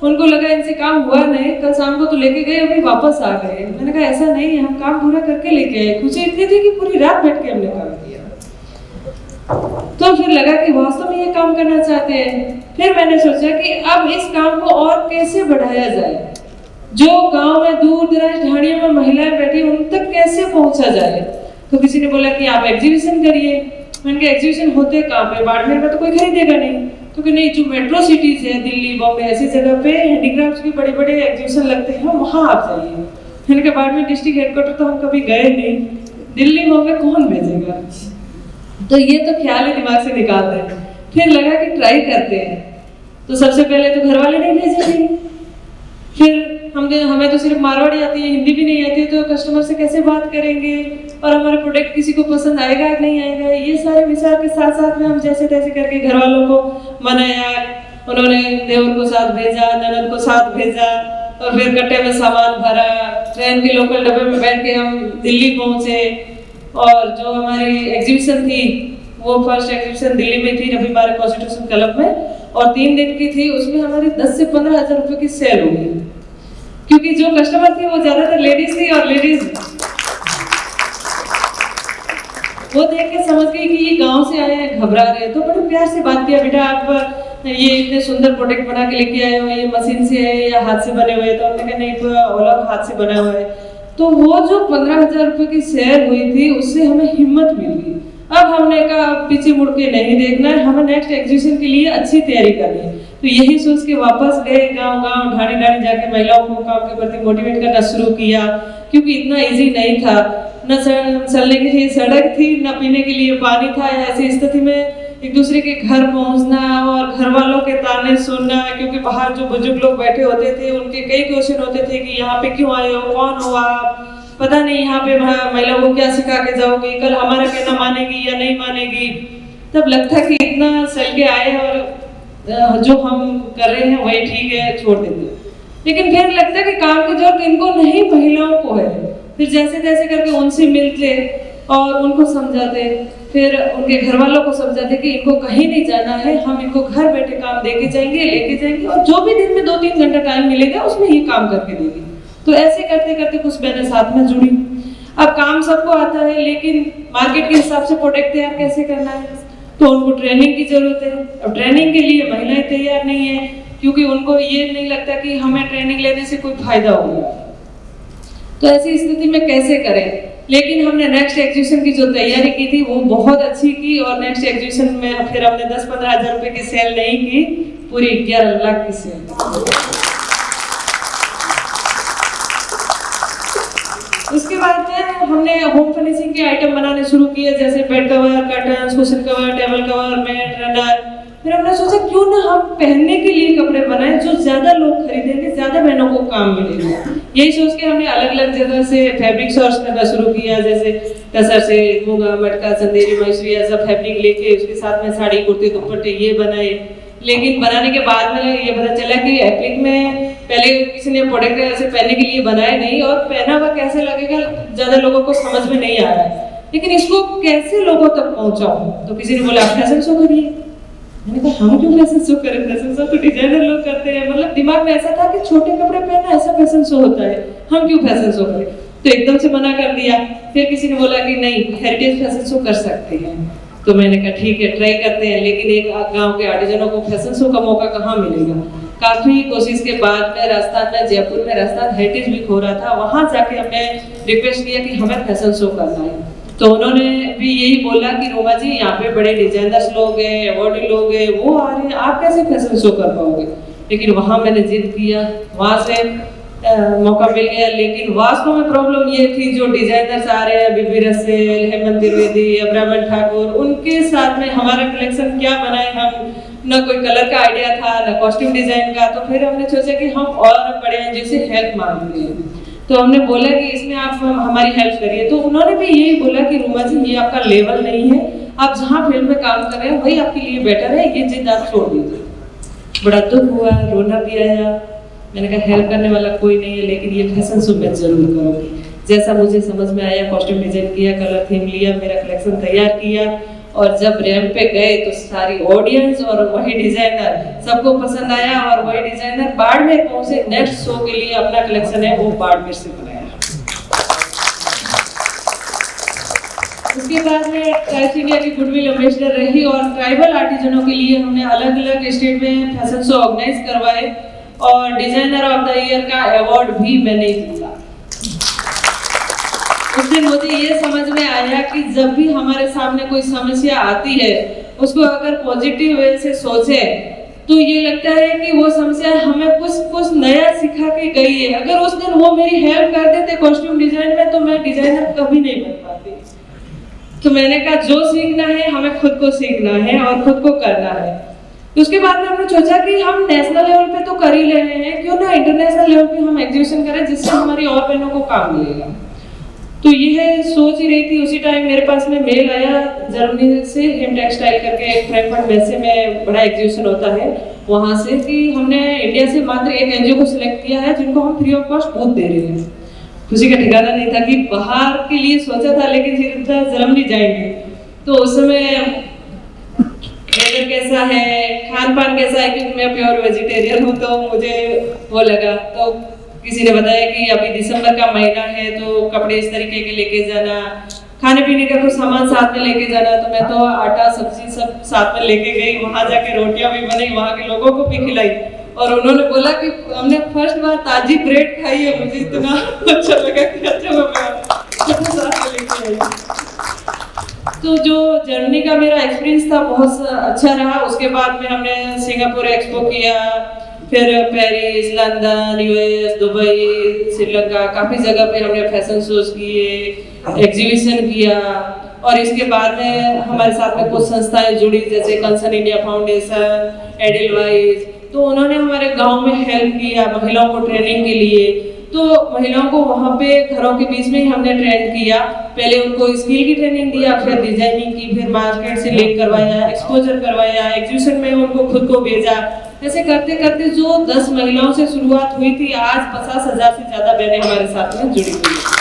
उनको लगा इनसे काम हुआ नहीं, कल शाम को तो लेके गए, अभी वापस आ गए। मैंने कहा ऐसा नहीं है, हम काम पूरा करके लेके आए। खुशी इतनी थी कि पूरी रात बैठ के हमने काम किया। तो फिर लगा कि वास्तव में ये काम करना चाहते हैं। फिर मैंने सोचा कि अब इस काम को और कैसे बढ़ाया जाए, जो गांव में दूर दराज ढाणियों में महिलाएं बैठी उन तक कैसे पहुंचा जाए। तो किसी ने बोला कि आप एग्जीबिशन करिए। मैंने कहा एग्जीबिशन होते कहाँ पे? बाड़मेर में तो कोई खरीदेगा नहीं। तो कि नहीं, जो मेट्रो सिटीज है, दिल्ली, बॉम्बे, ऐसी जगह पे हैंडीक्राफ्ट के बड़े बड़े एग्जीबिशन लगते हैं, वहां आप जाइए। मैंने कहा बाड़मेर डिस्ट्रिक्ट हेडक्वार्टर तो हम कभी गए नहीं, दिल्ली बॉम्बे कौन भेजेगा? तो ये तो ख्याल ही दिमाग से निकाल दें। फिर लगा कि ट्राई करते हैं। तो सबसे पहले तो घर वाले नहीं भेजेंगे, फिर हमें तो सिर्फ मारवाड़ी आती है, हिंदी भी नहीं आती, तो कस्टमर से कैसे बात करेंगे और हमारा प्रोडक्ट किसी को पसंद आएगा कि नहीं आएगा? ये सारे विचार के साथ साथ में हम जैसे तैसे करके घर वालों को मनाया। उन्होंने देवर को साथ भेजा, ननद को साथ भेजा और फिर कट्टे में सामान भरा। ट्रेन के लोकल डब्बे में बैठ के हम दिल्ली पहुंचे और जो हमारी एग्जीबिशन थी वो फर्स्ट एग्जीबिशन दिल्ली में थी, रविवार कॉन्स्टिट्यूशन क्लब में, और 3 दिन की थी। उसमें हमारी 10 से 15 हजार रुपए की सेल हो गई, क्योंकि जो कस्टमर थी वो ज्यादातर लेडीज थी और लेडीज वो देख के समझ गई कि ये गांव से आए हैं, घबरा रहे हैं। तो बड़े प्यार से बात किया, बेटा आप ये इतने सुंदर प्रोडक्ट बना के लेके आए हो, ये मशीन से है या हाथ से बने हुए? तो हमने कहा नहीं, पूरा ओला हाथ से बना हुआ है। तो वो जो 15 हजार रुपए की सेल हुई थी उससे हमें हिम्मत मिल गई। अब हमने कहा पीछे मुड़ के नहीं देखना है, हमें नेक्स्ट एग्जीबिशन के लिए अच्छी तैयारी करनी है। तो यही सोच के वापस गए गांव-गांव ढाणी-ढाणी जाके महिलाओं को काम के प्रति मोटिवेट करना शुरू किया, क्योंकि इतना इजी नहीं था, न चलने के लिए सड़क थी, न पीने के लिए पानी था। ऐसी स्थिति में एक दूसरे के घर पहुंचना और घर वालों के ताने सुनना, क्योंकि बाहर जो बुजुर्ग लोग बैठे होते थे उनके कई क्वेश्चन होते थे कि यहाँ पे क्यों आए हो, कौन हो आप, पता नहीं यहाँ पे महिलाओं को क्या सिखा के जाओगे, कल हमारा कहना मानेगी या नहीं मानेगी। तब लगता कि इतना चल के आए और जो हम कर रहे हैं वही ठीक है, छोड़ देते। लेकिन फिर लगता है कि काम की जरूरत इनको नहीं, महिलाओं को है। फिर जैसे तैसे करके उनसे मिलते और उनको समझाते, फिर उनके घर वालों को समझाते कि इनको कहीं नहीं जाना है, हम इनको घर बैठे काम देके जाएंगे, लेके जाएंगे, और जो भी दिन में 2-3 घंटा टाइम मिलेगा उसमें ये काम करके देंगे। तो ऐसे करते करते कुछ बहनें साथ में जुड़ी। अब काम सबको आता है, लेकिन मार्केट के हिसाब से प्रोडक्ट तैयार कैसे करना है, तो उनको ट्रेनिंग की जरूरत है। अब ट्रेनिंग के लिए महिलाएं तैयार नहीं है, क्योंकि उनको ये नहीं लगता कि हमें ट्रेनिंग लेने से कोई फायदा होगा। तो ऐसी स्थिति में कैसे करें? लेकिन हमने नेक्स्ट एग्जीबिशन की जो तैयारी की थी वो बहुत अच्छी की, और नेक्स्ट एग्जीबिशन में फिर हमने 10-15 हज़ार रुपए की सेल नहीं की, पूरी 11 लाख की सेल। उसके बाद में हमने होम फर्निशिंग के आइटम बनाने शुरू किए, जैसे bed cover, curtains, cushion cover, table cover, mat, runner. फिर हमने सोचा क्यों ना हम पहनने के लिए कपड़े बनाएं जो ज्यादा लोग खरीदेंगे, ज्यादा बहनों को काम मिलेगा। यही सोच के हमने अलग अलग जगह से फैब्रिक सोर्स करना शुरू किया, जैसे टसर से मूंगा, मटका, चंदेरी, मैसूरी, सब फैब्रिक लेके उसके साथ में साड़ी, कुर्ती, दुपट्टे ये बनाए। लेकिन बनाने के बाद में ये पता चला कि एप्लिक में पहले किसी ने प्रोडक्ट ऐसे पहनने के लिए बनाए नहीं, और पहना हुआ कैसे लगेगा ज्यादा लोगों को समझ में नहीं आ रहा है। लेकिन इसको कैसे लोगों तक पहुंचाऊं? तो किसी ने बोला फैशन शो करिए। मैंने कहा हम क्यों फैशन शो करें, फैशन शो तो डिजाइनर लोग करते हैं। मतलब दिमाग में ऐसा था कि छोटे कपड़े पहनना ऐसा फैशन शो होता है, हम क्यों फैशन शो करें। तो एकदम से मना कर दिया। फिर किसी ने बोला कि नहीं, हेरिटेज फैशन शो कर सकते हैं। तो मैंने कहा ठीक है, ट्राई करते हैं। लेकिन एक गांव के आर्टिजनों को फैशन शो का मौका कहाँ मिलेगा। काफी कोशिश के बाद में राजस्थान में, जयपुर में राजस्थान हेरिटेज वीक हो रहा था, वहां जाके हमने रिक्वेस्ट किया कि हमें फैशन शो करना है। तो उन्होंने भी यही बोला कि रोमा जी यहाँ पे बड़े डिजाइनर्स लोग हैं, अवार्डी लोग हैं, वो आ रहे हैं, आप कैसे फैशन शो कर पाओगे। लेकिन वहां मैंने जिद किया, वहां से मौका मिल गया। लेकिन वास्तव में प्रॉब्लम ये थी, जो डिजाइनर्स आ रहे हैं, बीबी रसेल, हेमंत त्रिवेदी, अब्राहमन ठाकुर, उनके साथ में हमारा कलेक्शन क्या बनाए हम, न कोई कलर का आइडिया था, न कॉस्ट्यूम डिजाइन का। तो फिर हमने सोचा कि हम और बड़े हैं जिसे हेल्प मांगते हैं। तो हमने बोला कि इसमें आप हमारी हेल्प करिए। तो उन्होंने भी यही बोला कि रूमा जी ये आपका लेवल नहीं है, आप जहाँ फील्ड में काम कर रहे हैं वही आपके लिए बेटर है, ये जिद आप छोड़ दीजिए। बड़ा दुख हुआ, रोना भी आया। मैंने कहा हेल्प करने वाला कोई नहीं है, लेकिन ये फैशन शो मैं जरूर करूँगी। जैसा मुझे समझ में आया, कॉस्ट्यूम डिजाइन किया, कलर थीम लिया, मेरा कलेक्शन तैयार किया, और जब रैंप पे गए तो सारी ऑडियंस और वही डिजाइनर सबको पसंद आया। और वही डिजाइनर बाड़मेर पहुंचे, नेक्स्ट शो के लिए अपना कलेक्शन है वो बाड़मेर से बनाया। उसके बाद में ट्राइब्स इंडिया की गुडविल एम्बेसडर रही, और ट्राइबल आर्टिजनों के लिए हमने अलग अलग स्टेट में फैशन शो ऑर्गेनाइज करवाए, और डिजाइनर ऑफ द ईयर का अवार्ड भी मैंने जीता। उस दिन मुझे ये समझ में आया कि जब भी हमारे सामने कोई समस्या आती है, उसको अगर पॉजिटिव वे से सोचे तो ये लगता है कि वो समस्या हमें कुछ नया सिखा के गई है। अगर उस दिन वो मेरी हेल्प कर देते कॉस्ट्यूम डिजाइन में, तो मैं डिजाइनर कभी नहीं बन पाती। तो मैंने कहा जो सीखना है हमें खुद को सीखना है और खुद को करना है। तो उसके बाद में हमने सोचा कि हम नेशनल लेवल पे तो कर ही ले रहे हैं, क्यों ना इंटरनेशनल लेवल पे हम एग्जीबिशन करें, जिससे हमारी और बहनों को काम मिलेगा। तो यह सोच ही रही थी, उसी टाइम मेरे पास में मेल आया जर्मनी से, हिम टेक्सटाइल करके एक फ्रैंकफर्ट वैसे में बड़ा एग्जीबिशन होता है वहाँ से, कि हमने इंडिया से मात्र एक एनजीओ को सिलेक्ट किया है जिनको हम फ्री ऑफ कॉस्ट बूथ दे रहे हैं। खुशी का ठिकाना नहीं था कि बाहर के लिए सोचा था, लेकिन सीधा जर्मनी जाएंगे। तो उस समय वेदर कैसा है, खान पान कैसा है, क्योंकि मैं प्योर वेजिटेरियन हूँ, तो मुझे वो लगा। तो किसी ने बताया कि अभी दिसंबर का महीना है, तो कपड़े इस तरीके के लेके जाना, खाने पीने का कुछ सामान साथ में लेके जाना। तो मैं तो आटा सब्जी सब साथ में लेके गई, वहां जाके रोटियां भी बनाई, वहां के लोगों को भी खिलाई। और उन्होंने बोला कि हमने फर्स्ट बार ताजी ब्रेड खाई है, मुझे इतना अच्छा लगा कि अच्छा मैं साथ में लेके आई। तो जो जर्नी का मेरा एक्सपीरियंस था बहुत अच्छा रहा। उसके बाद में हमने सिंगापुर एक्सपो किया, फिर Paris, London, US, Dubai, Sri Lanka, काफ़ी जगह पे हमने फैशन शोज किए, एग्जीबिशन किया। और इसके बाद में हमारे साथ में कुछ संस्थाएं जुड़ी, जैसे कंसर्न इंडिया फाउंडेशन, एडलवाइज, तो उन्होंने हमारे गांव में हेल्प किया महिलाओं को ट्रेनिंग के लिए। तो महिलाओं को वहाँ पे घरों के बीच में ही हमने ट्रेन किया। पहले उनको स्किल की ट्रेनिंग दिया, फिर डिजाइनिंग की, फिर मार्केट से लिंक करवाया, एक्सपोजर करवाया, एग्जीबिशन में उनको खुद को भेजा। ऐसे करते करते जो 10 महिलाओं से शुरुआत हुई थी, आज 50,000 से ज्यादा बहनें हमारे साथ में जुड़ी हुई हैं।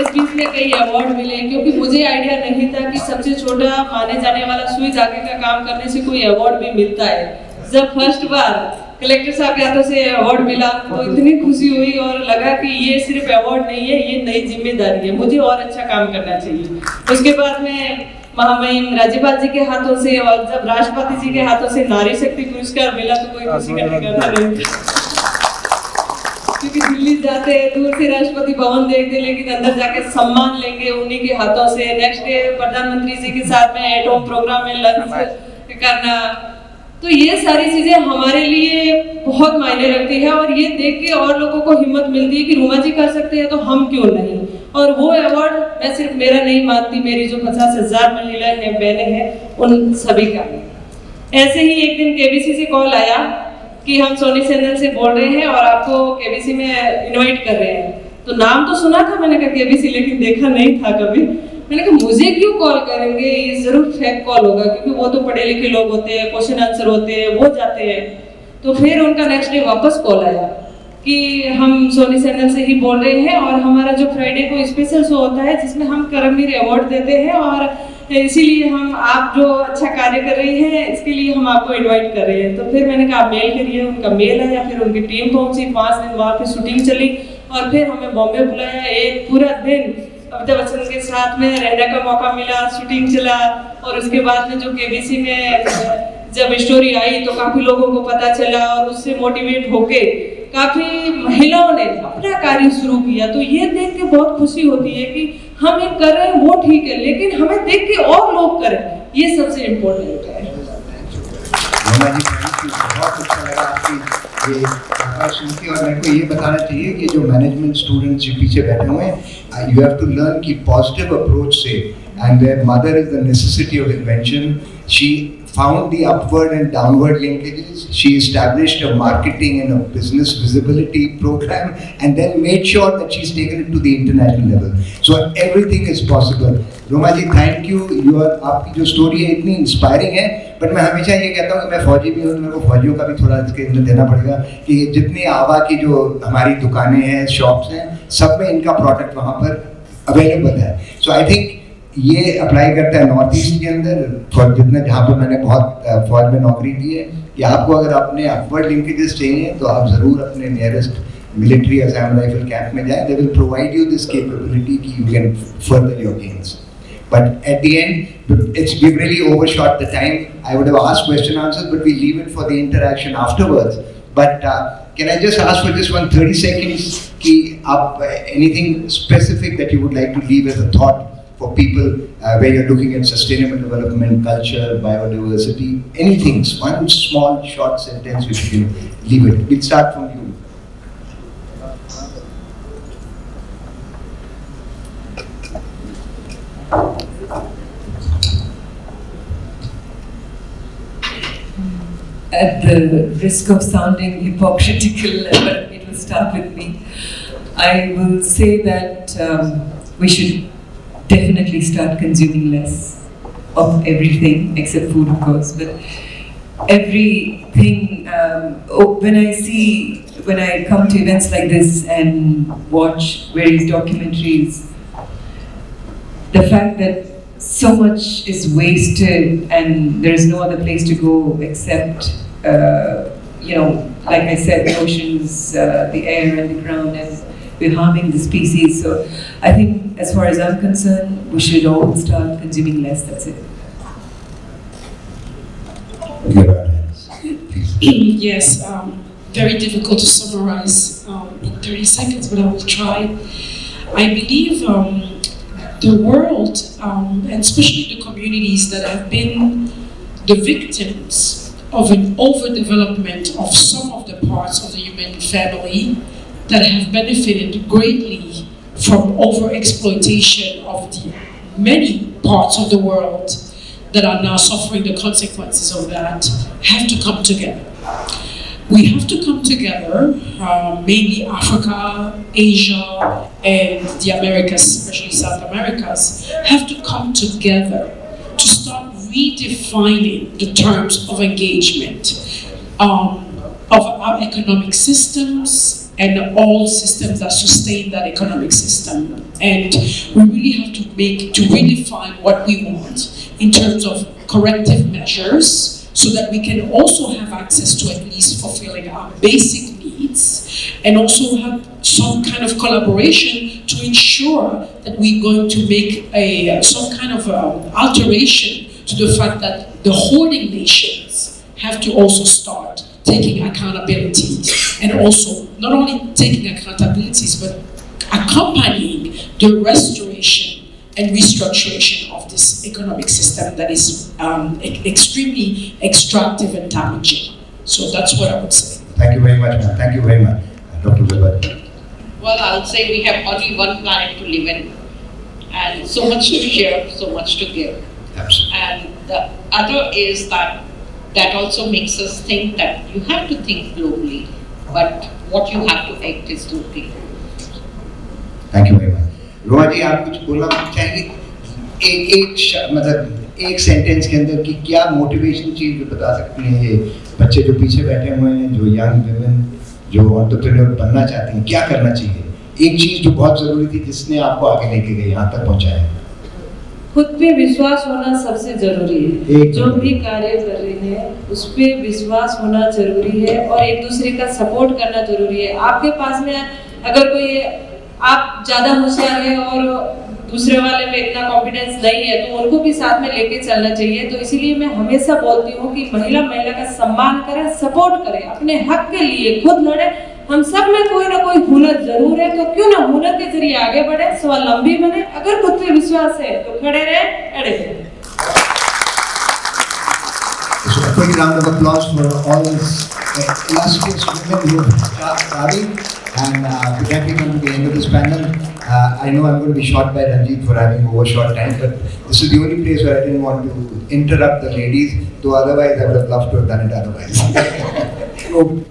इस बीच में कई अवार्ड मिले, क्योंकि मुझे आइडिया नहीं था कि सबसे छोटा माने जाने वाला सुई धागे का काम करने से कोई अवार्ड भी मिलता है। जब फर्स्ट बार कलेक्टर साहब के हाथों से अवार्ड मिला तो इतनी खुशी हुई और लगा कि ये सिर्फ अवार्ड नहीं है, ये नई जिम्मेदारी है, मुझे और अच्छा काम करना चाहिए। उसके बाद में महामहिम राज्यपाल जी के हाथों से और जब राष्ट्रपति जी के हाथों से नारी शक्ति पुरस्कार मिला तो कोई खुशी का ठिकाना नहीं था। क्योंकि दिल्ली जाते हैं, दूर से राष्ट्रपति भवन देखते, लेकिन अंदर जाके सम्मान लेंगे उन्हीं के हाथों से। नेक्स्ट डे प्रधानमंत्री जी के साथ में एट होम प्रोग्राम में लंच करना, तो ये सारी चीजें हमारे लिए बहुत मायने रखती है। और ये देख के और लोगों को हिम्मत मिलती है कि रूमा जी कर सकते हैं तो हम क्यों नहीं। और वो अवार्ड मैं सिर्फ मेरा नहीं मानती, मेरी जो 50,000 महिलाएं हैं, बहनें हैं, उन सभी का। ऐसे ही एक दिन केबीसी से कॉल आया कि हम सोनी चैनल से बोल रहे हैं और आपको केबीसी में इनवाइट कर रहे हैं। तो नाम तो सुना था मैंने कहा केबीसी, लेकिन देखा नहीं था कभी। मैंने कहा मुझे क्यों कॉल करेंगे, ये जरूर फेक कॉल होगा, क्योंकि वो तो पढ़े लिखे लोग होते हैं, क्वेश्चन आंसर होते हैं, वो जाते हैं। तो फिर उनका नेक्स्ट डे वापस कॉल आया कि हम सोनी चैनल से ही बोल रहे हैं और हमारा जो फ्राइडे को स्पेशल शो होता है जिसमें हम कर्मवीर अवार्ड देते हैं, और इसीलिए हम आप जो अच्छा कार्य कर रही हैं इसके लिए हम आपको इनवाइट कर रहे हैं। तो फिर मैंने कहा आप मेल करिए। उनका मेल आया, फिर उनकी टीम पहुंची, 5 दिन वहाँ पे शूटिंग चली और फिर हमें बॉम्बे बुलाया। एक पूरा दिन अमिताभ बच्चन के साथ में रहने का मौका मिला, शूटिंग चला। और उसके बाद में जो केबीसी में जब स्टोरी आई तो काफी लोगों को पता चला और उससे मोटिवेट होके काफी महिलाओं ने अपना कार्य शुरू किया। तो ये देख के बहुत खुशी होती है कि हम ये कर रहे हैं वो ठीक है, लेकिन हमें देख के और लोग करें, ये सबसे इम्पोर्टेंट है। बहुत अच्छा लगा आपकी ये सुन के। और मेरे को ये बताना चाहिए कि जो मैनेजमेंट स्टूडेंट्स जो पीछे बैठे हुए हैं, यू हैव टू लर्न की पॉजिटिव अप्रोच से, and there mother is the necessity of invention. She found the upward and downward linkages. She established a marketing and a business visibility program and then made sure that she's taken it to the international level. So everything is possible. Roma ji thank you. आपकी जो story है इतनी inspiring है। But मैं हमेशा ये कहता हूँ कि मैं फौजी भी हूँ तो मेरे को फौजियों का भी थोड़ा इसके अंदर देना पड़ेगा कि जितनी आवा की जो हमारी दुकानें हैं, शॉप्स हैं, सब में इनका प्रोडक्ट वहाँ पर अवेलेबल है। सो आई थिंक ये अप्लाई करता है नॉर्थ ईस्ट के अंदर, जितना जहाँ पर मैंने बहुत फौज में नौकरी की है, कि आपको अगर अपने अपवर्ड लिंकेजेस चाहिए तो आप ज़रूर अपने nearest military Assam rifle camp में जाएं। They will provide you this capability कि you can further your gains. But at the end, we've really overshot the time. I would have asked question answers, but we leave it for the interaction afterwards. But can I just ask for just 30 seconds, ki anything specific that you would like to leave as a thought for people where you're looking at sustainable development, culture, biodiversity, anything, one small short sentence which you can leave it. We'll start from you. At the risk of sounding hypocritical, but it will start with me. I will say that we should definitely start consuming less of everything except food, of course. But everything, when I come to events like this and watch various documentaries, the fact that so much is wasted and there is no other place to go except, like I said, the oceans, the air and the ground, and we're harming the species. So I think as far as I'm concerned, we should all start consuming less, that's it. Yes, very difficult to summarize in 30 seconds, but I will try. I believe the world, and especially the communities that have been the victims of an overdevelopment of some of the parts of the human family that have benefited greatly from overexploitation of the many parts of the world that are now suffering the consequences of that, have to come together. We have to come together, mainly Africa, Asia, and the Americas, especially South Americas, have to come together to start redefining the terms of engagement of our economic systems and all systems that sustain that economic system. And we really have to redefine what we want in terms of corrective measures so that we can also have access to at least fulfilling our basic needs and also have some kind of collaboration to ensure that we're going to make some kind of alteration to the fact that the hoarding nations have to also start taking accountability, and also not only taking accountabilities but accompanying the restoration and restructuration of this economic system that is extremely extractive and damaging. So that's what I would say. Thank you very much, ma'am. Thank you very much, Dr. Zubad. Well, I'll say we have only one planet to live in, and so much to share, so much to give. Absolutely. And the other is that also makes us think that you have to think globally, but what you have to act is locally. Thank you very much. Roma ji, आप कुछ बोलना चाहेंगे मतलब एक sentence के अंदर कि क्या मोटिवेशन चीज बता सकती हैं ये बच्चे जो पीछे बैठे हुए हैं, जो यंग वुमेन जो एंटरप्रेन्योर बनना चाहती हैं, क्या करना चाहिए? एक चीज जो बहुत जरूरी थी जिसने आपको आगे लेके गई, यहाँ तक पहुँचाया। खुद पे विश्वास होना सबसे जरूरी है। जो भी कार्य कर रहे हैं उस पे विश्वास होना जरूरी है और एक दूसरे का सपोर्ट करना जरूरी है। आपके पास में अगर कोई आप ज्यादा होशियार है और दूसरे वाले में इतना कॉन्फिडेंस नहीं है तो उनको भी साथ में लेके चलना चाहिए। तो इसीलिए मैं हमेशा बोलती हूँ कि महिला का सम्मान करें, सपोर्ट करें, अपने हक के लिए खुद लड़े। हम सब में कोई ना कोई हुनर जरूर है, तो क्यों ना हुनर के जरिए आगे बढ़े, स्वावलंबी बने। अगर खुद पे विश्वास है तो खड़े रहे, अड़े रहे। So a quick round of applause for all these illustrious women who have studied, and we can come to the end of this panel. I know I'm going to be shot by Ranjit for having overshot time, but this is the only place where I didn't want to interrupt the ladies, though otherwise I would have loved to have done it otherwise. So,